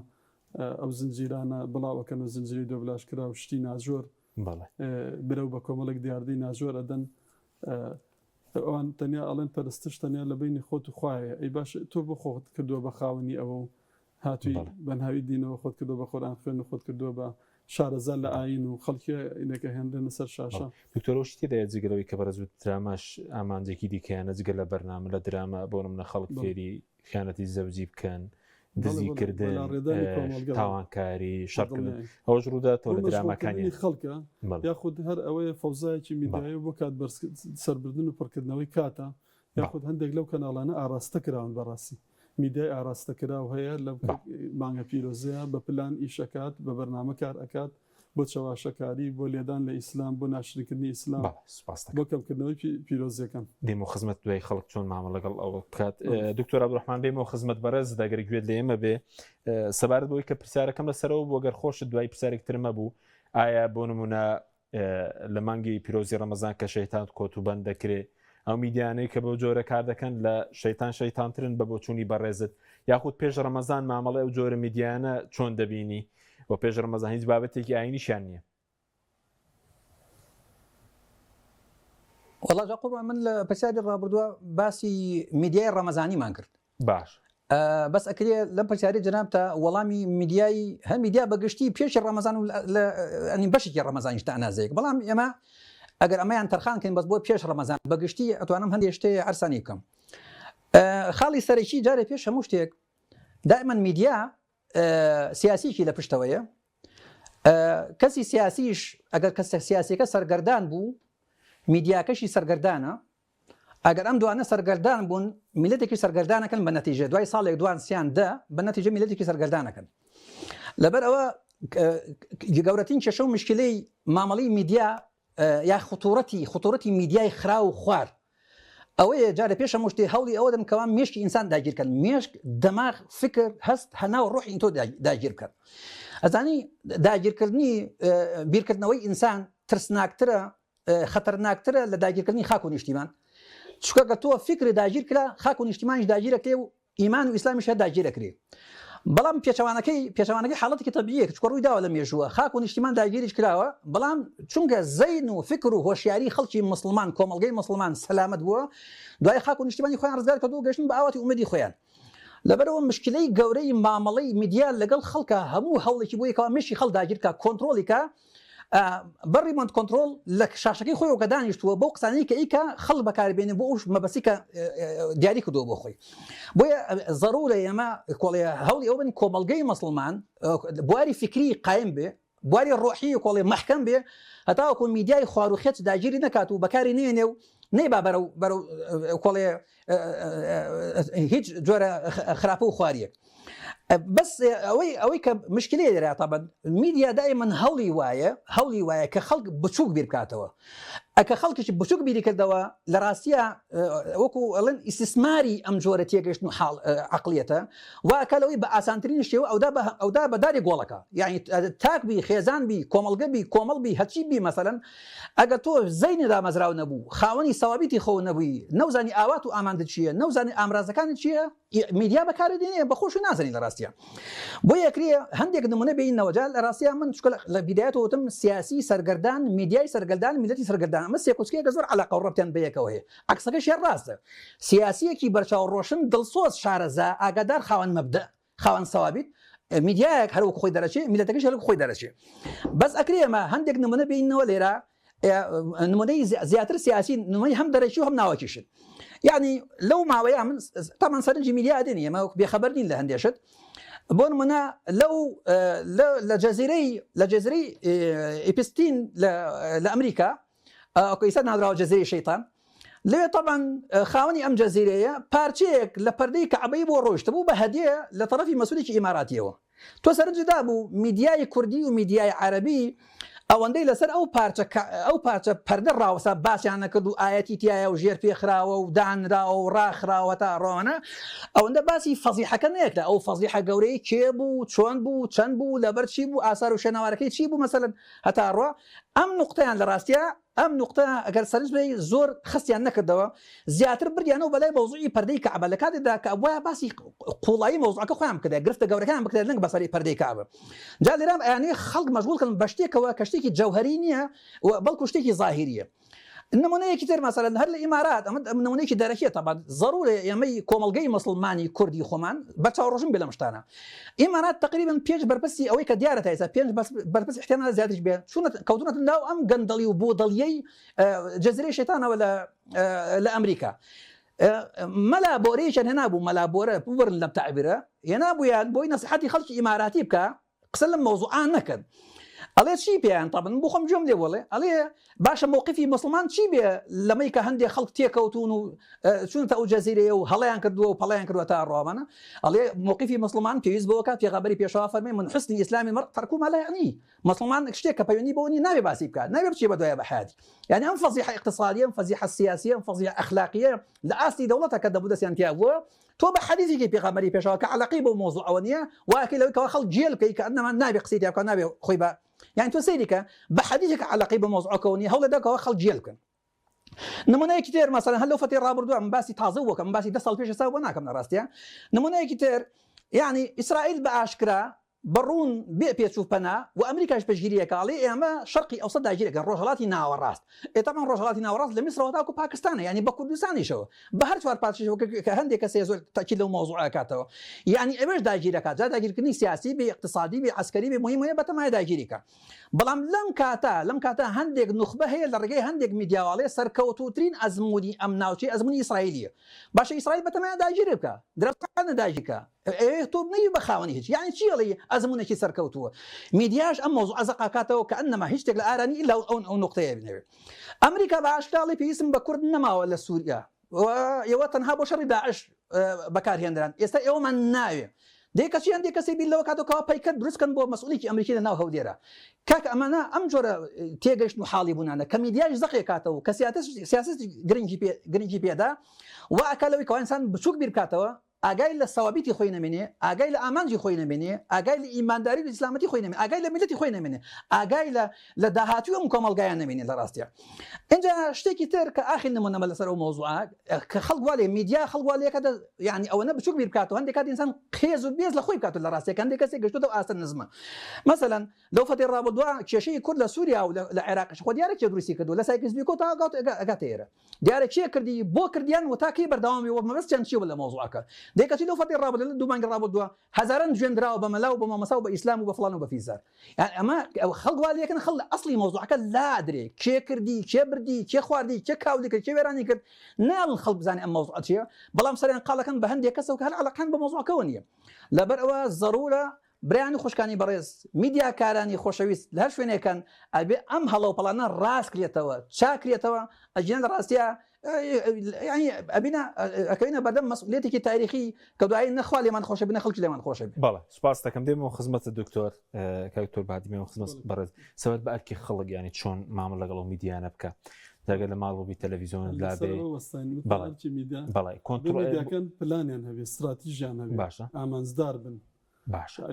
ئەو زنجیرانە بڵاوەکەن و زنجیری دۆبلاشکرا و شتی ناجۆر برەو بە کۆمەڵێک دیاردەی ناجۆر ئەدەن ئەوان تەنیا ئەڵێن پەرستش تەنیا لە بینی خۆت و خوایە ئەی باش تۆ بۆ خۆت کردووە بە خاوەنی ئەوە و هاتووی بەنهاوی دینەوە خۆت کردو بە خۆران خوێن و خۆت کردووە بە شارەزار لە ئاین و خەڵکی ئینەکە هێندێنە سەر شاشە دکتۆرۆ شتی دەیە جگەرەوەی کە بەرەزوو دراماش ئامانجێکی دیکەیانە جگە لە بەرنامە لە درامە بۆ منە خەڵک فێری خیانەتی زەوجی بکەن دزیکردن تاوانکاری شەڕکردن ئەوەش ڕووداتەوە لە درامەکانی خەڵکە یاخود هەر ئەوەیە فەوزایەکی میدیایی بۆ کات سەربردن و پڕکردنەوەی کاتە یاخود هەندێک لەو کەناڵانە ئاراستە کراون بەڕاستی میدیای ئاراستەکراو هەیە لەو مانگە پیرۆزەیە بە پلان ئیشەکات بە بەرنامە کار ئەکات بۆ چاواشەکاری بۆ لێدان لە ئیسلام بۆ ناشرینکردنی ئیسلام بۆ کەمکردنەوەی پیرۆزیەکان دێمە خزمەت دوای خەڵک چۆن مامە لەگەڵ ئەوە بکات دکتۆر عەبدوڕەحمان بێمەوە خزمەت بەرز دەگەر گوێت لە ئێمە بێ سەبارەت بۆی کە پرسیارەکەم لەسەرەوە بۆ گەر خۆشت دوای پرسیارێکتر مەبوو ئایا بۆ نمونە لە مانگی پیرۆزی ڕەمەزان کە شەیتان کۆتوبەند دەکرێت ئەو میدیانەی کە بەو جۆرە کار دەکەن لە شەیتانترن بە بۆچوونی بەڕێزت یاخود پێش ڕەمەزان مامەڵێ ئەو جۆرە میدیانە چۆن دەبینی و پێش ڕەمەزان هیچ بابەتێکی ئاینیشیان نییە والله جا قوربان من لە پرسیاری ڕابردووە باسی میدیای ڕەمەزانیمان کرد باش بەس ئەکرێ لەم پرسیاری جەناب تا وەڵامی میدیایی هەر میدیا بەگشتی پێشی ڕەمەزان و ئەنی بەشێکی ڕەمەزانیش تا ئەنازەیەک بەڵام ئێمە ئەگەر ئەمەیان تەرخانکەین بەس بۆ پێش ڕەمەزان بەگشتی ئەتوانم هەندێک شتێ عەرسانی بکەم خاڵی سەرەکی جارێ پێش هەموو شتێک دائما میدیا سیاسیکی لە پشتەوەیە کەسی سیاسیش ئەگەر کەس سیاسیەکە سەرگەردان بوو میدیاکەشی سەرگەردانە ئەگەر ئەم دوانە سەرگەردان بوون میلەتێکی سەرگەردانەکەن بە نەتیجە دوای ساڵێک دوان سیان دە بە نەتیجە میلەتێکی سەرگەردانەکەن لەبەر ئەوە گەورەترین کێشە و مشکلەی مامەڵەی میدیا یا خوتوڕەتی میدیای خرا و خوار ئەوەیە جارە پێش هەموو شتێ هەوڵی ئەوە دەم کەوا مێشکی ئینسان داگیرکەن مێشک دەماغ فکر هەست هەناو ڕۆحی تۆ داگیر بکەن ئەزانی داگیرکردنی بیرکردنەوەی ئینسان ترسناکترە خەتەرناکترە لە داگیرکردنی خاک و نیشتیمان چکە تۆ فکری داگیر کرا خاک و نیشتیمانیش داگیرەکرێ و ئیمان و ئیسلامیش هەر داگیرەکرێ بەڵام پێچەوانەکەی حاڵەتێکی تەبیعیە چکە ڕووی داوە لە مێژووە خاک و نیشتیمان داگیریش کراوە بەڵام چونکە زەین و فکر و هۆشیاری خەڵکی مسلمان کۆمەڵگەی مسلمان سەلامەت بووە دوای خاک و نیشتیمانی خۆیان ڕزگار کردو گەشتن بە ئاواتی ئومێدی خۆیان لەبەرەوە مشکلەی گەورەی مامەڵەی میدیا لەگەڵ خەڵکە هەموو هەوڵێکی بۆ یەکەوە مێشی خەڵ داگیرکە کۆنتڕۆلیکە بەڕی مند کۆنتڕۆل لە شاشەکەی خۆی کە دانیشتووە بۆ قسانەی کە ئیکە خەڵ بەکاربێنێ بۆ ئەوش مەبەسیکە دیاری کردووە بۆ خۆی بۆیە ضرورە ئێمە کۆڵێ هەوڵی ئەو بن کۆمەڵگەی مسلمان بواری فکری قایم بێ بواری ڕۆحی کۆڵێ محکەم بێ هەتاوەکو میدیای خواروخێت داگیری نەکات و بەکاری نێنێ و نەیبا بەرەو کۆڵێ هیچ جۆرە خراپە و خواریەک بەس ئەوەی کە مشکلەیە دەرا تەبەن میدیا دائما هەوڵی وایە کە خەڵک بچووک بیر بکاتەوە ئەکە خەڵکیی بچووک بیری کردەوە لە ڕاستیە وەکو ئەڵێن ئیسیسماری ئەم جۆرە تێگەشتن و عەقڵیەتە واکەلەوەی بە ئاسانترین شێوە ئەودا بەداری گۆڵەکە یعنی تاک بی خێزان بی کۆمەڵگە بی کۆمەڵ بی هەچی بی مەسەلەن ئەگەر تۆ زەینی دامەزراو نەبوو خاوەنی سەوابیتی خۆ نەبووی نەوزانی ئاوات و ئاماندە چییە نەوزانی ئامرازەکانی چییە میدیا بەکارێنێ بە خۆش و نازانی نازنی لە ڕاستیە بۆ یەکرێ هەندێک نمونە بینەوە جا لە ڕاستیە من لە بیدایەتەوە وتم سیاسی سەرگەردان میدیای سەرگەردان میلەتی سەرگەردان ئەمە سێکوچکەیەکە زۆر عەلاقە و ڕەبتیان بەیەکەوە هەیە عەکسەکەشیان ڕاستە سیاسیەکی بەرچاو ڕۆشن دڵسۆز شارەزا ئاگادار خاوەن مەبدە خاوەن سەوابیت میدیایەک هەروەکو خۆی دەرەچێ میلەتەکەش هەروەکو خۆی دەرەچێ بەس ئەکرێ ئەمە هەندێک نمونە بینەوە لێرە نمونەی زیاتر سیاسی نمونەی هەم دەرەچی و هەم ناوەکیشت يعني لو ماوەیە من طبعا سەرنجی میدیا دێنی ئەمە بێخەبەر نین لە هەندێشت بۆ نمونە لەو لە جەزیرەی ئیپستین لە ئەمریکا ئەوکەیسە نادراوە جەزیرەی شەیطان لێ طبعا خاوەنی ئەم جەزیرەیە پارچەیەک لە پەردەی کەعبەی بۆ ڕۆشتە بوو بە هەدیە لە تەرەفی مەسئولێکی ئیماراتیەوە تۆ سەرنجدا بوو میدیای کوردی و میدیای عەرەبی ئەوەندەی لەسەر ئەو پارچە پەردە ڕاوەسا باسییان نەکرد و ئاەتی تایە و ژێر پێخراوە و دانراوە و ڕاخراوە تا ڕۆنە ئەوەندە باسی فەزیحەکە نەیەکە ئەو فەزیحە گەورەی کێ بوو چۆن بوو چەند بوو لەبەر چی بوو ئاسار و شەناوارەکەی چی بوو مەسەلەن هەتا ڕۆ ئەم نوقتەیان لە ڕاستیە ئەم نوقتە ئەگەر سەرنج بێ زۆر خستیان نەکردەوە زیاتر بردیانەوە بەلای مەوزوعی پەردەی کەعبە لە کاتێکدا کە وایە باسی قوڵایی مەوزوعەکە خۆیان بکرێ گرفتە گەورەکان بکرێت لەنگ بەسەری پەردەی کەعبە جا لێرام ئەیانەیە خەڵک مەشغوڵکردن بە شتێکەوە کە شتێکی جەوهەری نییە بەڵکو شتێکی ظاهیریە نمونەیەکی تر مەسەلەن هەر لە ئیمارات ئەمە نمونەیەکی دەرەکیە تەبات ضرورێ ئێمەی کۆمەڵگەی مەسڵمانی کوردی خۆمان بە چاوەڕۆژن بێ لەم شتانە ئیمارات تقریبا پێش بەرپرسی ئەوەی کە دیارە تایسا پێنج بەرپرس احتیمال زیاترش بێ چونە کەوتونەتە ناو ئەم گەندەڵی و بۆدەڵیەی جەزیرەی شەیتانەوە لە ئەمریکا مەلا بۆرەیەکیان هێنابوو مەلا بۆرە ببرن لەم تعبیرە هێنابوویان بۆی نەسیحەتی خەڵکی ئیماراتی بکە قسە لەم مەوزوعان نەکرد ئەڵێ چی پێیان طبعا بۆ خۆم گوێم لێ وەڵێ ئەڵێ باشە مووقفی مسلمان چی بێ لەمەی کە هەندێک خەڵک تێکەوتون و چونتە ئەو جەزیرەیە و هەڵەیان کردووە و پەڵیان کردووە تا ڕۆمانە ئەڵێ مووقفی مسلمان پێویست بەوە کات پێغەمبەری پێشەوا فەرمێ من حسنی ئیسلامی مەرء تەرکو ما لا یعنی مسلمان شتێک کە پەیوەندی بەوە نابێ باسی بکات نابێ بچێ بە دوایە بە حیاتی یعنی ئەم فەزیحە اقتصادیە ئەم فەزیحە سیاسیە ئەم فەزیحە ئەخلاقیە لە ئاستی دەوڵەتە کە دەبوو دەستیان تیا بووە تۆ بە حەدیثێکی پێغەمبەری پێشەوا کە عەلاقەی بەو مەوزوعەوە نییە واکەی لەوەی کەوا خەڵک جێل بکەی کە ئەنەما نابێ قسەی تیا بکات نابێ خۆی بە يعني تو سيرك بحديثك علاقه بموضوع كوني هولا داك خلق جيلكن نمونه كتير مثلا هل لو فتي رابردو من باسي تازوك من باسي دسل فيش ساو هناك من راستيا نمونه كتير يعني اسرائيل باشكرا برون بي تشوف بنا وامريكا ايش بجيريه قالي اما شرقي اوسط داجيرك الرجلاتي ناو الراس طبعا الرجلاتي ناو الراس لمصر وتاكو باكستان يعني بكردستان شو بهر شوار باتشي كهندي كسيزول تاكيد له موضوع كاتو يعني ايش داجيرك جا داجيرك سياسي باقتصادي بعسكري بمهم بتما داجيرك بلام لم كاتا هندك نخبه هي لرجي هندك ميديا والي سركوتو ترين ازمودي امناوتي ازموني اسرائيليه باش اسرائيل بتما داجيرك درت عن داجيرك ايه تو بني بخاوني هيك يعني شي لي ازمونك سركوتو ميدياش ام موضوع ازقاكاته كانما هيشتغل اراني الا او نقطه ابن امريكا باشكالي في اسم بكرد نما ولا سوريا ويوطنها بشر داعش بكار هندران است يوم الناوي ديك شي عندك سيبي لو كاتو كوا بايكت دروس كان بو مسؤوليتي امريكي ناو هوديرا كاك امانه ام جور تيغش نحالبون انا كميدياج زقي كاتو كسياسه جرينجي بي دا واكلوي كوانسان بشوك بيركاتو ئاگای لە سەوابیتی خۆی نەمێنێ ئاگای لە ئامانجی خۆی نەمێنێ ئاگای لە ئیمانداری و ئیسلامەتی خۆی نەمێنێ ئاگای لە میلەتی خۆی نەمێنێ ئاگای لە داهاتوی ئەم کۆمەڵگایان نەمێنێ لە ڕاستیە اینجا شتێکی تر کە ئاخر نمونەمە لەسەر ئەو مەوزوعە کە خەڵک وا لێ میدیا خەڵک وا لێ یعنی ئەوەنە بچووک بیر بکاتەوە هەندێک کات ئینسان خێز و بێز لە خۆی بکاتەوە لە ڕاستیە هەندێک کەسێک گەشتوتە ئاستە نزمە مەسەلەن لەو فەتی ڕابردووە کێشەی کورد لە سووریا و لە عێراقش خۆ دیارێکی دروستی کردو لە سایکس بیکۆ تا ئەگاتە ئێرە دیارێکی کردی بۆ کردیان و تاکەی بەردەوامی وە مەبەستیان چی لە مەوزوعەکە دەیکەچی لەو فەتی رابط دو مانگ رابط دو هزاران جندرا وبملا وبمسا وبإسلام وبفلان وبفيزار يعني أما خلق والي كان خل أصلي موضوع كان لا أدري كي كردي كي بردي كي خواردي كي كاودي كي ويراني كرد نال الخلق زاني أم موضوع أشياء بلام سريان قال كان بهندي كسو كهل على كان بموضوع كونية لبرأوا الضرورة برياني خوشكاني بريز ميديا كاراني خوشويس لهش فين كان أبي أم هلا وبلانا راس كريتوا شاكريتوا الجنة الراسية يعني أبينا أكينا بدم مسؤوليتك التاريخي كدعاء نخوالي ما نخوش بنا خلق لي ما نخوش بنا. بله سپاس دكم ديما خدمة الدكتور كدكتور بعد ما خدمة برز سوت بأركي خلق يعني شون معاملة قالوا ميديا نبكى تاجر لما قالوا بالتلفزيون لابي بله بله كنترول ميديا كان بلان يعني هذه استراتيجية يعني باشا أمانزدار بن باشا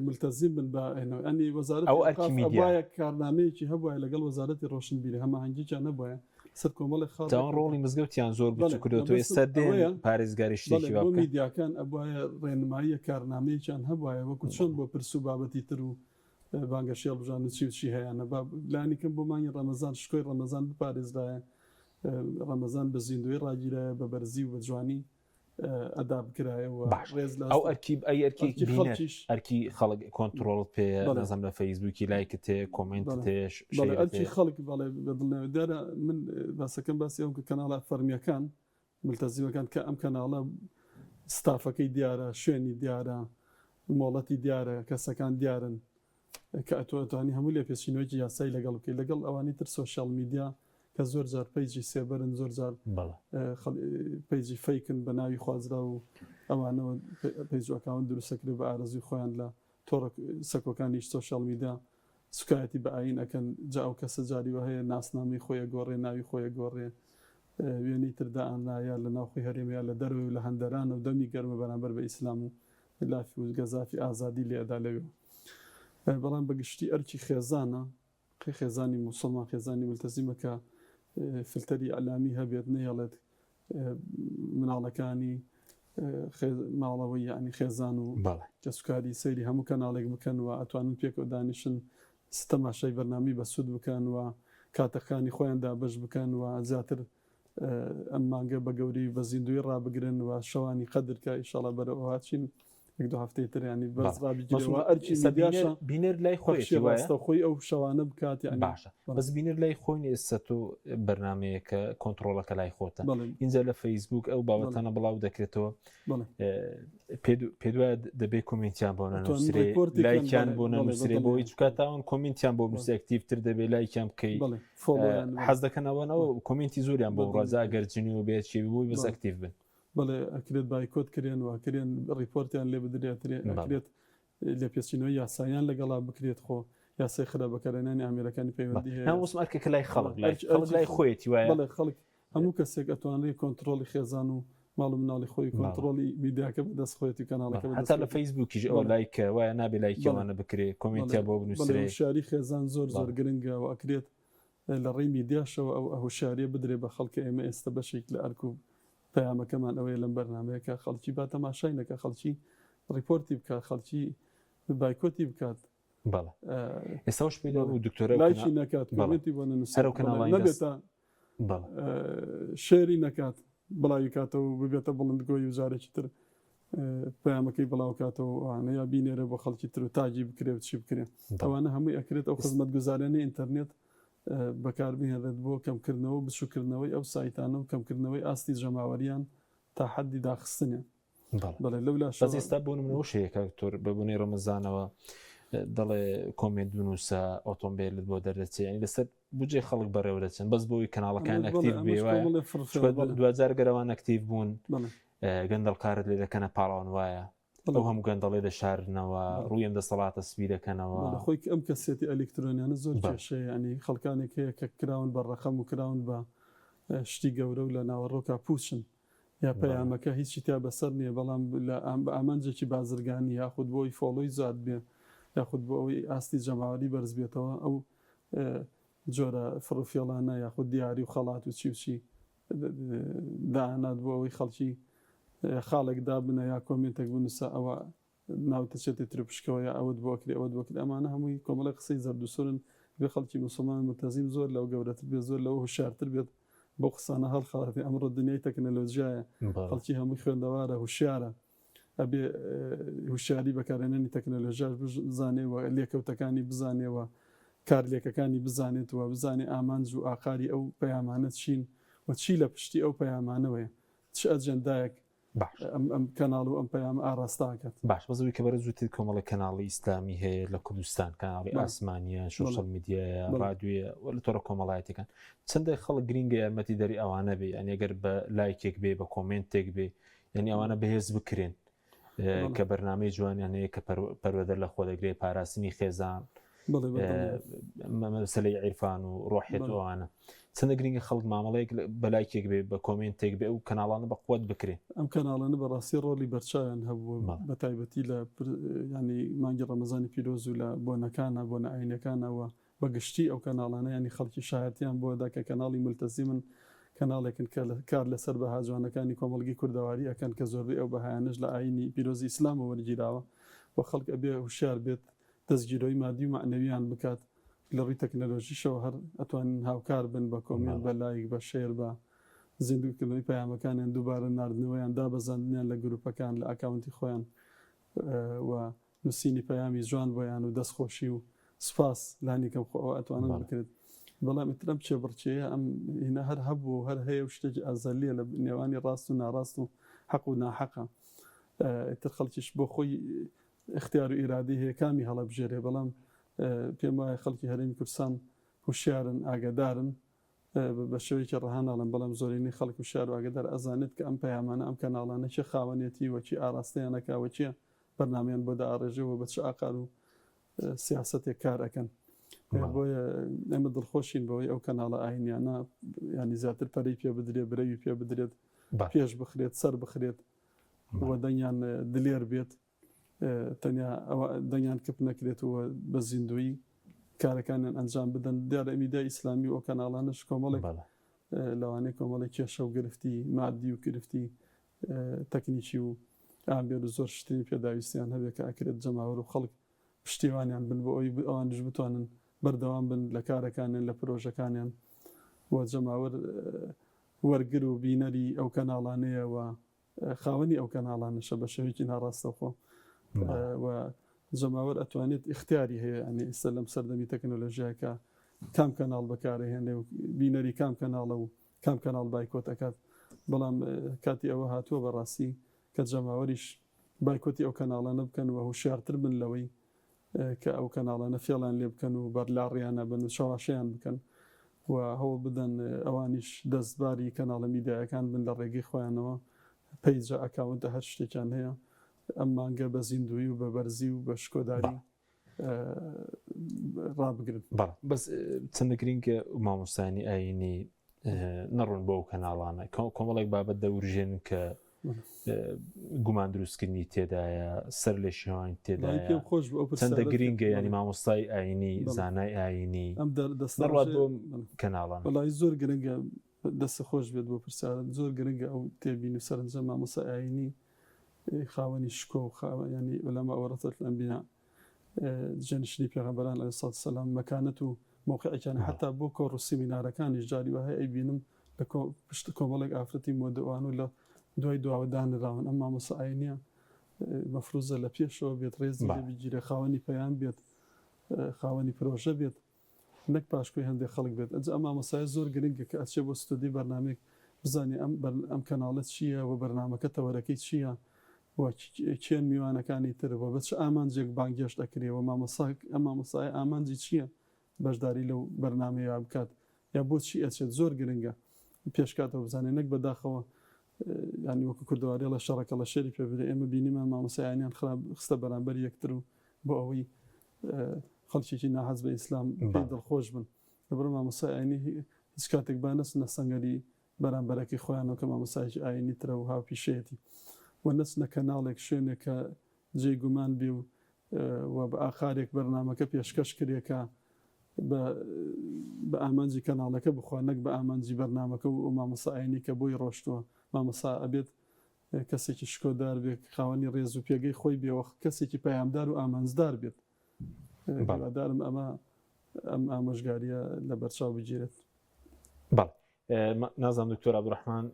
ملتزم بن أني وزارة أو أركي ميديا أبويا كارنامي شيء هبويا لقال وزارة الروشن بيري هم عندي كان أبويا سەر کۆمەڵی خاڵ تاوان ڕۆڵی مزگەوتیان زۆر بچووکرێتەوە ئێستا دێن پارێزگاری شتێکی بۆ میدیاکان ئەبواە ڕێنماییە کارنامەیەکیان هەبواە وەکو چۆن بۆ پرس و بابەتی تر و بانگەشی هەڵبژان و چی هەیەە لانیکەم بۆ مانگی ڕەمەزان شکۆی ڕەمەزان بپارێزرایە ڕەمەزان بە زیندوی ڕاگیرایە بە بەرزی و بە جوانی ئەدا بکرایەوە ئەو ئەرکی خەڵک کۆنتترۆڵ پێ نەزم لە فەیسبووکی لایکت تێ کۆمنت تێش ئەرکی خەڵک بەڵێ بەدڵنەوەدارە من باسەکەم باسی ئەو کە کەناڵە فەرمیەکان ملتەزیمەکان کە ئەم کەناڵە ستافەکەی دیارە شوێنی دیارە مۆڵەتی دیارە کەسەکان دیارن کە ئەتوانی هەموو لێ پێچینەوەی یاسایی لەگەڵ بکەیت لەگەڵ ئەوانی تر سۆشیال میدیا کە زۆر جار پیجی سێبەرن زۆر جار پیجی فیکن بە ناوی خوازرا و ئەوانەوە پیجەکان دروستەکرێت بە ئارەزوی خۆیان لە تۆڕ سەکۆکانیش سۆشیال میدیا سوکایەتی بە ئاین ئەکەن جا ئەو کەسە جاری وە هەیە ناسنامی خۆیە گۆڕێ ناوی خۆیە گۆڕێ وێنی تردا ئەنایە لە ناوخۆی هەرێمەیە لە دەروی و لە هەندەران و دەمی گەرمە بەرامبەر بە ئیسلام و لافی و گەزافی ئازادی لێدا لەوێ بەڵام بەگشتی ئەرکی خێزانە خێزانی موسڵمان خێزانی ملتەزیمەکە فلتەری ئەلامی هەبێت نەیەڵێت مناڵەکانی ماڵەوەی یعنی خێزان و کەسوکاری سەیری هەموو کەناڵێک بکەن و ئەتوانن پێکەوە دانیشن تەماشای بەرنامی بە سوود بکەن و کاتەکانی خۆیاندا بەش بکەن و زیاتر ئەم مانگە بە گەوری بە زیندوی ڕابگرن و شەوانی قەدرکە ئیشەڵا بەرەوەهاچین دو هەفتەی تر ینی بەرزڕابیەوە ئەرکی بینەر لای خۆی ئەو شەوانە بکات باشە بەس بینەر لای خۆی ئێستا تۆ بەرنمەیەکە کۆنتترۆلەکە لای خۆتە اینجا لە فەیسبوک ئەو بابەتانە بڵاو دەکرێتەوە پێ دوایە دەبێت کۆمنتیان بۆ نەنووسێ لایکیان بۆ نەنووسێ بۆ هیچ کاتاوان کۆمنتیان بۆ بنووسی ئەکتیڤتر دەبێت لایکیان بکەی حەز دەکەنەوەنەوە کۆمنتی زۆریان بۆ ڕازا گەرجنی و بێت چی بووی بەس ئەکتیڤ بن بەڵێ ئەکرێت بایکۆت کرێن وکرێن ڕیپۆرتیان لێ بدرێت لێ پێچینەوەی یاساییان لەگەڵا بکرێت خۆ یاسای خراپەکارێنانی ئامێرەکانی پەیوەندی هەیە وسمارکە لای خەڵک لای خۆیەتی وایە بەڵێ خەڵک هەموو کەسێک ئەتوانێت کۆنتترۆلی خێزان و ماڵ و مناڵی خۆی کۆنتترۆلی میدیاکە بەدەست خۆەتی کەناڵەکە هەتا لە فەیسبووکیش ئەوە لایکە وایە نابێ لایکەوانە بکرێ کۆمنتیا بۆ بنووسێ شاری خێزان زۆر گرنگە و ئەکرێت لە ڕێی میدیاشەوە ئەو هوشیاریە بدرێ بە خەڵکە ئێمە ئێستا بەشێک لە ئەرکوب پەیامەکەمان ئەوەیە لەم بەرنمەیەکە خەڵکی با تەماشای نەکە خەڵکی ڕیپۆرتی بکات خەڵکی بایکۆتی بکات ئێستاش پێ و دکتۆرە لایکی نکات کۆمنتی بۆ نەبێتە شێری نکات بڵاوی کاتەوە ببێتە بڵندگۆی و جارێکی تر پەیامەکەی بڵاو کاتەوە وانەیە بینێرە بۆ خەڵکی تر و تاجی بکرێت و چی بکرێت ئەوانە هەمووی ئەکرێت ئەو خزمەت گوزارێنی ئینتەرنێت بەکاربهێنرێت بۆ کەمکردنەوە بچووکردنەوەی ئەو سایتانە و کەمکردنەوەی ئاستی ژەماوەریان تا حەدی داخستنیان بەڵێ لەولا ئێستا بۆ منەوە شەیەکە تۆر بەبوونی ڕەمەزانەوە دەڵێ کۆمنت بنووسە ئۆتۆمبیلت بۆ دەردەچێت ینی لەسەر بوجێ خەڵک بەڕێوە دەچن بەس بۆی کەناڵەکان ئەکتیڤ بێ دوجار گەرەوان ئەکتیڤ بوون گەندەڵکارت لێ دەکەنە پاڵاون وایە ئەو هەموو گەندەڵێ دەشارنەوە ڕوویم دەسەڵاتە سوی دەکەنەوە خۆی ئەم کەسێتی ئەلکترۆنیانە زۆر کێشەیە ینی خەڵکانێک هەیە کە کراون بە ڕەخەم و کراون بە شتی گەورە و لە ناوەڕۆکە پوچن یا پەیامەکە هیچی تا بەسەر نییە بەڵام بە ئامانجێکی بازرگانی یاخود بۆی فۆڵۆی زاد بێ یاخود بۆ ئەوەی ئاستی جەماوەری بەرز بێتەوە ئەو جۆرە فڕۆفێڵانە یاخود دیاری و خەڵات و چی داهانات بۆ ئەوەی خەڵکی خاڵێک دابنە یا کۆمنتێک بنووسە ئەوە ناوتەچێتی تر پشکەوە یا ئەوت بۆکری ئەوە بۆکرد ئەمانە هەمووی کۆمەڵی قسەی زەردوسورن بێ خەڵکی موسڵمان متەزیم زۆر لەو گەورەتر بێت زۆر لەوە هوشیارتر بێت بۆ قسانە هەڵخەڵاتی ئەمڕۆ دنیای تەکنەلۆژیایە خەڵکی هەمووی خوێندەوارە هوشیارە ئەبێ هوشیاری بەکارهێنانی تەکنەلۆژیاش بزانێ و لێکەوتەکانی بزانێەوە کار لێکەکانی بزانێتەوە بزانێ ئامانج و ئاقاری ئەو پەیامانە چین و چی لە پشتی ئەو پەیامانەوەیە چ ئەجەندایەک ئەم کەناڵ و ئەم پەیام ئاڕاستاکات باش بەزەوەی کە بەرە زووتر کۆمەڵی کەناڵی ئیسلامی هەیە لە کوردستان کەناڵی ئاسمانیە سوشەل میدیایە ڕادیۆیە لە تۆڕە کۆمەڵایەتەکان چەندە خەڵک گرینگە یارمەتی دەری ئەوانە بێ ئەنی ئەگەر بە لایکێک بێ بە کۆمنتێک بێ یعنی ئەوانە بەهێز بکرێن کە بەرنامەی جوانیان هەیە کە پەروەدەر لە خۆ دەگرێت پاراستنی خێزان مەسەلەی عیرفان و ڕۆحێت ئەوانە چەندە گرنگە خەڵک مامەڵەیەک بەلایکێک بێ بە کۆمنتێک بێ و کەناڵانە بە قووەت بکرێن ئەم کەناڵانە بەڕاستی ڕۆلی بەرچاویان هەبوو بە تایبەتی لە ینی مانگی ڕەمەزانی پیرۆز و لە بۆنەکانە بۆ نەعینەکانەوە بەگشتی ئەو کەناڵانە ینی خەڵکی شایەتیان بۆدا کە کەناڵی ملتەزیمن کەناڵێکن کە کار لەسەر بەها جوانەکانی کۆمەڵگی کوردەواری ئەکەن کە زۆربەی ئەو بەهایانش لە ئاینی پیرۆزی ئیسلامە وەرگیراوە و خەڵک ئەبێ هوشیار بێت دەستگیرۆی مادی و معنەویان بکات لە ڕووی تەکنەلۆژیشەوە هەر ئەتوانن هاوکار بن بە کۆمیل بە لایک بە شێر بە زیندوکردنەوەی پەیامەکانیان دووبارە ناردنەوەیان دابەزاندنیان لە گروپەکان لە ئاکاونتی خۆیان و نووسینی پەیامی جوان بۆیان و دەستخۆشی و سپاس لانیکەم خۆەوە ئەتوانن بکرێت بەڵام ئترم چێبڕچەیە ئەم هینە هەر هەبوو هەر هەیە و شتێکی ئازەلیە لە نێوانی ڕاست و ناڕاست و حەق و ناحەقە تر خەڵکیش بۆ خۆی اختیار و ئیرادی هەیە کامی هەڵەبژێرێ بەڵام پێم وایە خەڵکی هەرێمی کوردستان هوشیارن ئاگادارن بە شێوەیەکی ڕەهاناڵن بەڵام زۆرینەی خەڵک هوشیار و ئاگادار ئەزانێت کە ئەم پەیامانە ئەم کەناڵانە چه خاوەنێتی وەچی ئاراستەیانەکە وەچیە بەرنامەیان بۆ داڕێژەوە بە چ ئاقار و سیاسەتێک کار ئەەکەن بۆیە ئێمە دڵخۆشین بەوەی ئەو کەناڵە ئاینیانە ینی زیاتر پەرەی پێ بدرێت برەوی پێ بدرێت پێش بخرێت سەر بخرێت وە دەنگیان دلێر بێت تەنیا دەنگیان کپ نەکرێتەوە بە زیندوی کارەکانیان ئەنجام بدەن دیارە میدیای ئیسلامی و کەناڵانش کۆمەڵێک لەوانەیە کۆمەڵی کێشە و گرفتی مادی و گرفتی تەکنیکی و ئامبێر و زۆر شتێنی پێداویستیان هەبێت کە ئەکرێت جەماوەر و خەڵک پشتیوانیان بن بۆ ئەوی ئەوانش بتوانن بەردەوام بن لە کارەکانیان لە پرۆژەکانیان وە جەماوەر وەرگر و بینەری ئەو کەناڵانەیە و خاوەنی ئەو کەناڵانەشە بە شێوەیەکی ناڕاستەخۆ و جەماوەر ئەتوانێت اختیاری هەیە ئەنی ئێستا لەم سەردەمی تەکنۆلۆژیاکە کام کەناڵ بەکارهێنێ و بینەری کام کەناڵە و کام کەناڵ بایکۆت ئەکات بەڵام کاتی ئەوە هاتووە بەڕاستی کە جەماوەریش بایکۆتی ئەو کەناڵانە بکەن و هوشیارتر بن لەوەی کە ئەو کەناڵانە فێڵیان لێ بکەن و بەرلاڕیانە بن و شەواشەیان بکەن و هەوڵ بدەن ئەوانیش دەستباری کەناڵە میدیایەکان بن لە ڕێگەی خۆیانەوە پیجە ئەکاونتە هەر شتێکیان هەیە ئەم مانگە بە زیندوی و بە بەرزی و بە شکۆداری ڕابگرن بەس چەندە گرینگە مامۆستانی ئاینی نەڕۆن بۆ ئەو کەناڵانە کۆمەڵێک بابەت دەورژێن کە گومان دروستکردنی تێدایە سەر لە شێوان تێدایە چەندە گرینگە ینی مامۆستای ئاینی زانای ئاینی دەڕات بۆ کەناڵان وڵی زۆر گرنگە دەستە خۆش بێت بۆ پرسیارن زۆر گرنگە ئەو تێبین و سەرنجە مامۆستا ئاینی خاوەنی شکۆ و ینی وەلەمە ئەوەڕەتت ئەنبیا جەنشینی پێغەمبەران عەلەیهی سەڵاتو وەسەلام مەکانەت و موقعیان حتا بۆ کۆڕ و سیمینارەکانی جاری وهەیە ئەیبینم لە پشت کۆمەڵێک ئافرەتی مۆدەوان و لە دوای دواوەدانراون ئەم مامۆستا ئاینیە مەفروزە لە پێشەوە بێت ڕێزی بگیرێ خاوەنی پەیام بێت خاوەنی پرۆژە بێت نەک پاشکۆی هەندێک خەڵک بێت ئەنج ئەم مامۆستای زۆر گرنگە کە ئەچێ بۆ ستودی بەرنامێک بزانێ ئەم کەناڵەت چییە و بەرنامەکە تەوەرەکەی چییە چێن میوانەکانی ترەوە بە چ ئامانجێک بانگێشت دەکرێەوە ئەم مامۆستای ئامانجی چییە بەشداری لەو بەرنامەیە بکات یا بۆچی ئەچێت زۆر گرنگە پێشکاتەوە بزانێ نەک بەداخەوە ینی وەکو کوردەواری لە شەڕەکە لە شێری پێبرێ ئێمە بینیمان مامۆستایانیان خستە بەرامبەر یەکتر و بۆ ئەوەی خەڵکێکی ناحەز بە ئیسلام پێی دڵخۆش بن لەبەر مامۆستای ئاینی هیچ کاتێک با نەچنە سەنگەری بەرامبەرەکەی خۆیانەوە کە مامۆستایەکی ئاینی ترە و هاوپیشەیەتی و نەچنە کەناڵێک شوێنێک کە جێی گومان بێ و بە ئاخارێک بەرنامەکە پێشکەش کرێکە بە ئامانجی کەناڵەکە بخوا نەک بە ئامانجی بەرنامەکە و مامۆستا ئاینی کە بۆی ڕۆشتووە مامۆستا ئەبێت کەسێکی شکۆدار بێت خاوەنی ڕێز و پێگەی خۆی بێەوە کەسێکی پەیامدار و ئامانجدار بێت بەڵادارم ئەمە ئەم ئامۆژگاریە لە بەرچاو بگیرێت نازانم دکتۆر عەبدوڕەحمان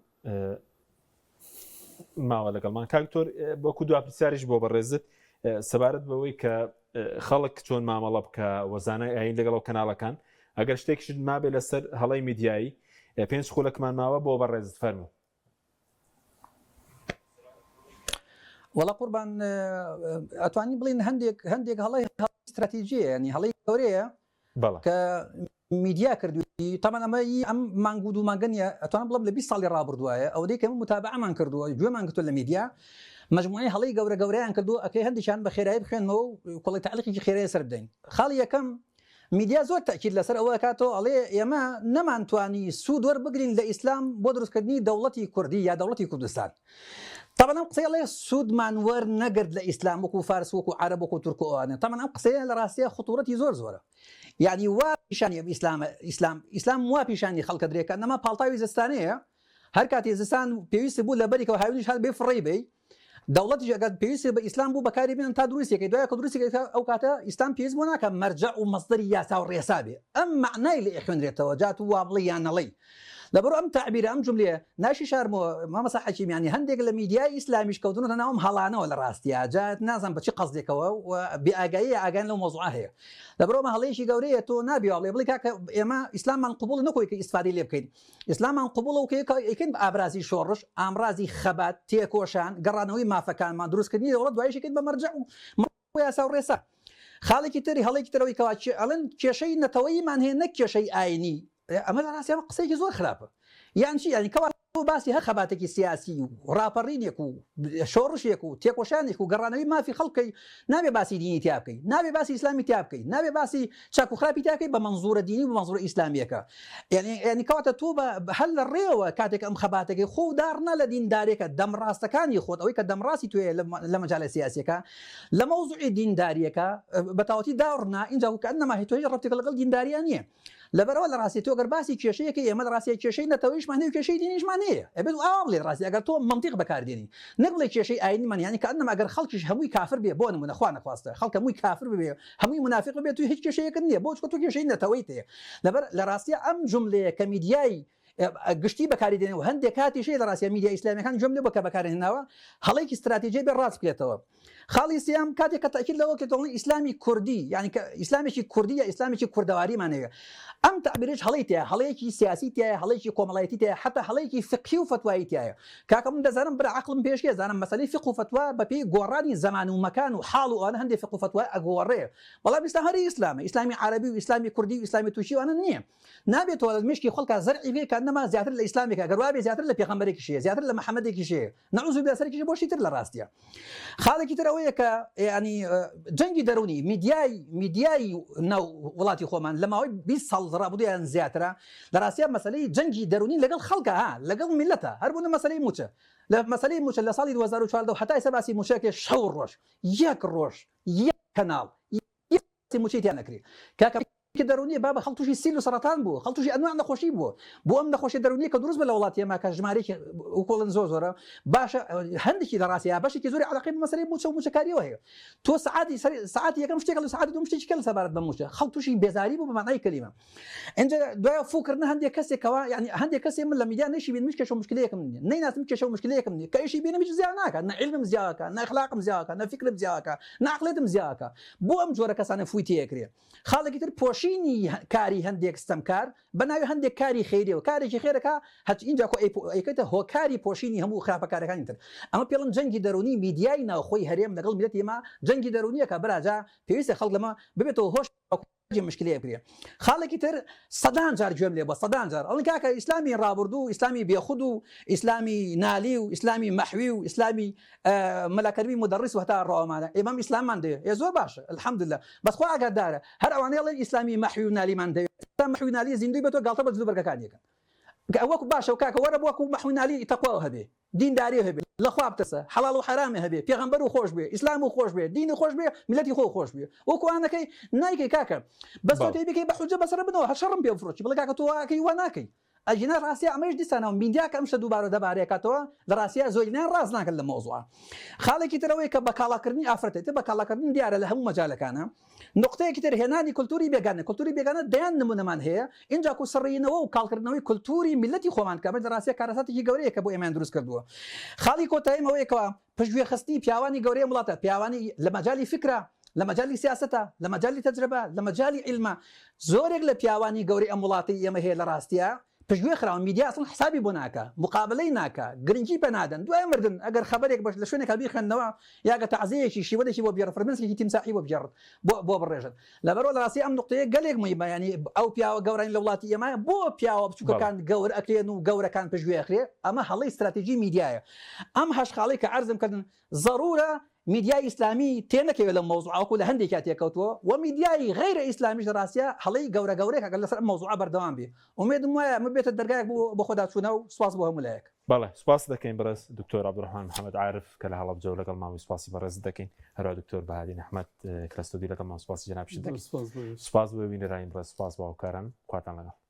ماوە لەگەڵمان کاکتۆر بۆکو دو پرسیاریش بۆ بەڕێزت سەبارەت بەوەی کە خەڵک چۆن مامەڵە بکە وەزانای ئاین لەگەڵ کەناڵەکان ئەگەر شتێکشت مابێت لەسەر هەڵەی میدیایی پێنج خولەکمان ماوە بۆ بەڕێزت فەرموو. وەڵا قوربان ئەتوانی بڵین هەندێک هەڵەی استراتیژیە ینی هەڵەی گەورەیە کە میدیا کردووی تامان ئەم مانگود و ماگەنیە ئەتوانم بڵم لە 20 ساڵی ڕابردووایە ئەو دەی کە متابعەمان کردووە گوێمان گرتووە لە میدیا مجموعی هەڵەی گەورەیان کردو ئەکەی هەندێکیان بە خێرایی بخوێنەوە و کوڵی تعلیقێکی خێرایی سەر بدەین. خاڵی یەکەم میدیا زۆر تاکید لەسەر ئەوە کاتەوە ئەڵێ ئێمە نەمانتوانی سوود وەربگرین لە ئیسلام بۆ دروستکردنی دەوڵەتی کوردی یا دەوڵەتی کوردستان. طبعا ئەم قسەی ئەڵێ سوودمان وەرنەگرت لە ئیسلام وەکو فارس وەکو عەرەب وەکو تورک و ئەوانە. طبعا ئەم قسەیە لە ڕاستیە خطوورەتی زۆر زۆرە. یعنی وا پیشانی ئیسلام وا پیشانی خەڵکە درێکە نەما پاڵتاوی زستانەیە هەر کاتی زستان پێویستی بوو لە بەریکەوە هاوینیش هەڵ بێ فڕێ بێ دەوڵەتی ئەگەر پێویستی بە ئیسلام بوو بەکاری بێنن تا دروستێکی دوایە کە دروستێکی ئەو کاتە ئیسلام پێویست بوو ناکە مەرجە و مەصدەری یاسا و ڕێسا بێ ئەم معنای لێ خوێنرێتەوە جات و وا بڵێ یان نەڵێ لەبەرۆ ئەم تعبیرە ئەم جملێ ناشی شارمەوە مامەسا حەکیمیانی هەندێک لە میدیای ئیسلامیش کەوتونەتە ناوم هەڵانەوە لە ڕاستیە جات نازانم بە چی قەزدێکەوە و بێئاگایی ئاگان لەو مۆزوعە هەیە لەبەرۆمە هەڵەیەکی گەورەیە تۆ نابی وڵێ بڵێ کاکە ئێمە ئیسلاممان قبوڵ نەکۆی کە ئیسفادەی لێ بکەین ئیسلاممان قبوڵە و کەیکەین بە ئابرازی شۆڕش ئامرازی خەبات تێکۆشان گەڕانەوەی مافەکانمان دروستکردنی دەوڵەت دوایشەکەین بە مەرجە و یاسا و ڕێسا خاڵێکی تری هەڵێکی ترەوەی کەوا ئەڵێن کێشەی نەتەوەییمان هەیە نەک کێشەی ئاینی ئەمە لە ڕاستیەوە قسەیەکی زۆر خراپە یان چی ینی کەوا باسی هە خەباتێکی سیاسی و ڕاپەڕینێک و شۆڕشێک و تێکۆشانێک و گەڕانەوەی مافی خەڵکەی نابێ باسی دینی تیا بکەی نابێ باسی ئیسلامی تیا بکەی نابێ باسی چاک و خراپی تاکەی بە منزورە دینی و منزورە ئیسلامیەکە ینی کەواتە تۆ هەل لە ڕێوە کاتێک ئەم خەباتەکەی خۆ دارنا لە دینداریەکە دەمڕاستەکانی خۆت ئەوەی کە دەمڕاستی توێ لە مەجالە سیاسیەکە لە مەوزوعی دینداریەکە بەتاوەتی داڕنا اینجا و کەئەنەما هیچ ڕەبتێک لەگەڵ دینداریان نییە لەبەرەوە لە ڕاستی تۆ گەر باسی کێشەیەکی ئێمە لە ڕاستی کێشەی نەتەوەیشمان هەیە و کێشەی دینیشمان هەیە ئەبێت ئاوا بڵێ ڕاستی ئەگەر تۆ منتیق بەکاردێنی نەک بڵێ کێشەی ئاینیمان یانی کە ئەنەما ئەگەر خەڵکیش هەمووی کافر بێ بۆ نمونە خوا نەخواستە خەڵک هەمووی کافر ببێ هەمووی منافق بێت تو هیچ کێشەیەکت نییە بۆ چکە تۆ کێشەی نەتەوەیت هەیە لەبەر لە ڕاستیە ئەم جملەیە کە میدیای گشتی بەکاری دێنەوە هەندێک کاتیشەیە لە ڕاستیە میدیای ئیسلامیەکان جملە بۆ کە بەکارهێناوە هەڵەیەکی استراتیژیای بێ ڕاست بکرێتەوە خاڵی سیام کاتێک کە تاکید لەوە کە دەڵێن ئیسلامی کوردی یعنی کە ئیسلامێکی کوردی یا ئیسلامێکی کوردەواریمان هەیە ئەم تعبیرش هەڵەیە هەڵەیەکی سیاسی تایە هەڵەیەکی کۆمەڵایەتی تایە حتا هەڵەیەکی فقهی و فتوایی تایە کاکە من دەزانم برا عقلم پێشکێ زانم مەسەلەی فقه و فتوا بەپێی گۆڕانی زەمان و مەکان و حاڵ و ئەوانە هەندێک فقه و فتوا ئەگۆڕێ بەڵام ئیسلام هەر ئیسلامە ئیسلامی عەرەبی و ئیسلامی کوردی و ئیسلامی تووشی ئەوانە نییە نابێتەوە لە مشکی خەڵکا زەرعی بێ کە نەما زیاتر لە ئیسلامێکە گەر وابێ زیاتر لە پێغەمبەرێکیشەیە زیاتر لە محەممەدێکیشەیە نەعوذ بالله سەرێکیش بۆشی تر لە ڕاستیە خاڵێکی تر ئەوەیە کە ینی جەنگی دەرونی میدیای ناو وڵاتی خۆمان لە ماوەی 20 ساڵ ڕابردوویان زیاترە لە ڕاستیە مەسەلەی جەنگی دەرونی لەگەڵ خەڵکە لەگەڵ میلەتە هەر بوونە مەسەلەی موچە لە مەسەلەی موچە لە ساڵی 2014 هەتا ئێستا باسی موچەکێ شەو ڕۆژ یەک ڕۆژ یەک کەناڵ موچەیان نەکرێ کاکە کە دەرونی بابە خەڵتوشی سیل و سەرەتان بوو خەڵتوشی ئەنواع نەخۆشی بووە بۆ ئەم نەخۆشی دەرونی کە دروست بە لە وڵاتی ئێمە کە ژمارەی وکۆڵن زۆرە باشە هەندێکی لە ڕاستیە بەشێکی زۆری علاقەی بە مەسەلەی موچە و موچەکاریەوە هەیە تۆ سعاتی یەکەم شتێک لە سعاتی دوم شتێکی کە لە سەبارەت بە موچە خەڵتوشی بێزاری بوو بە معنای کەلیمە اینجا دوایە فوکردن هەندێک کەسێکەوە یعنی هەندێک کەسێ من لە میدیا نەیشی بین مشکێشە و مشکلەیەکم نییە نەیناسم کێشە و مشکلەیەکم نییە کە ئیشی بینم هیچ زیان ناکات نە عیلمم زیاکە نە ئەخلاقم زیاکە نە فکرم زیاکە نە عەقڵێتم زیاکە بۆ ئەم جۆرە کەسانە فوی تێکرێ خاڵێکی تر پۆشینی کاری هەندێک ستەمکار بەناوی هەندێک کاری خێریە و کارێکی خێرەکە هەچ اینجا ئەیکەتە هۆکاری پۆشینی هەموو خراپەکارەکانی تر ئەمە پێڵم جەنگی دەرونی میدیای ناوخۆی هەرێم لەگەڵ میلەتی ئێمە جەنگی دەرونیەکە بەراجا پێویستە خەڵک لەمە ببێتەوە هۆش مشکلەیە بکرێ خاڵێکی تر سەدان جار گوێم لێ بە سەدان جار ئەڵێن کاکە ئیسلامی ڕابردوو ئیسلامی بێخود و ئیسلامی نالی و ئیسلامی مەحوی و ئیسلامی مەلاکەروی مدەڕیس و هەتا ڕەوامانە ئێمەم ئیسلاممان دەوێت زۆر باشە الحەمدولله بەس خوا ئاگادارە هەر ئەوانەی ئەڵێن ئیسلامی مەحوی و نالیمان دەوێت محوی نالی زیندوی بێتەوە گاڵتە بە جلو بەرگەکانیەکە وەکو باشە و کاکە وەرە وەکو محوی نالی تەقوا هەبێ دینداری هەبێ لە خوا بتەسە حەڵاڵ و حرامێ هەبێ پێغەمبەر و خۆش بێ ئیسلام و خۆش بێ دینی خۆش بێ میلەتی خۆ خۆش بێ وەکو ئەوانەکەی نایکەی کاکە بەس تۆ تێبکەی بە حوجە بەسەر بنەوە هەشەڕم پێ بفرۆچی بڵێ کاکە تۆ واکەی وا ناکەی ئەجینا ڕاستیە ئەمەش دیسانەوە میدیا کە ئەم شتە دووبارە دەبارێکاتەوە لە ڕاستیە زۆرینیان ڕاست ناکەن لە مۆزوعە خاڵێکی ترەوەی کە بەکاڵاکردنی ئافرەتێتە بەکاڵاکردن دیارە لە هەموو مەجالەکانە نقطەیەکی تر هێنانی کولتوری بێگانە دەیان نمونەمان هەیە اینجا کو سڕینەوە و کاڵکردنەوەی کولتوری میلەتی خۆمان کە لە ڕاستیە کارەساتێکی گەورەیە کە بۆ ئێمان دروست کردووە خاڵی کۆتاییمەوەیەکەوە پشتگوێخستی پیاوانی گەورەی وڵاتە پیاوانی لە مەجالی فکرە لە مەجالی سیاسەتە لە مەجالی تەجربە لە مەجالی عیلمە زۆرێک لە پیاوانی گەورەی ئەم وڵاتی ئێمە هەیە لە ڕاستیە پشتگوێ خراوە میدیا ئەسڵ حسابی بۆ ناکە مقابلەی ناکە گرنگی پێ نادەن دوای مردن ئەگەر خەبەرێک بەش لە شوێنێکا بیخوێندنەوە یاگە تەعزیەیەکی شیوەیەکی بۆ بێڕ فرمێسکی تیمساحی بۆ بجێڕ بۆ بڕێژن لەبەرەوە لە ڕاستی ئەم نقطەیە گەلێک مهمە ینی ئەو پیاوە گەورەی لە وڵاتی ئێمە بۆ پیاوە بچووکەکان گەور ئەکرێن و گەورەکان پشتگوێ ئەخرێ ئەمە هەڵەی استراتیژی میدیایە ئەم هەش خاڵی کە عەرزم کردن ضرورە میدیای ئیسلامی تێنەکەوێت لە مۆزوعەوەکو لە هەندێک کاتێکەوتووە و میدیای غیرە ئیسلامیش ڕاستە هەڵی گەورەکە لەسەر مۆزوع بەردەوام بێ ئومێدم وایە مەبێتە دەرگایەک بۆ خۆداچوونە و سواس بۆ هەموو لایەک بەڵێ سپاس دەکەین بەڕێز دکتۆر عەبدوڕەحمان محەممەد عارف کە لە هەڵەبجە و لەگەڵ ماوەی سپاسی بەڕێز دەکەین هەرا دکتۆر بەهادین ئەحمەد کە لە ستودیۆ لەگەڵ ماوە سپاسی جەناب شت دەکەین سپاس بۆ بینەرانی بەڕێز سپاس بۆ هاوکاران خواتان لەگەڵ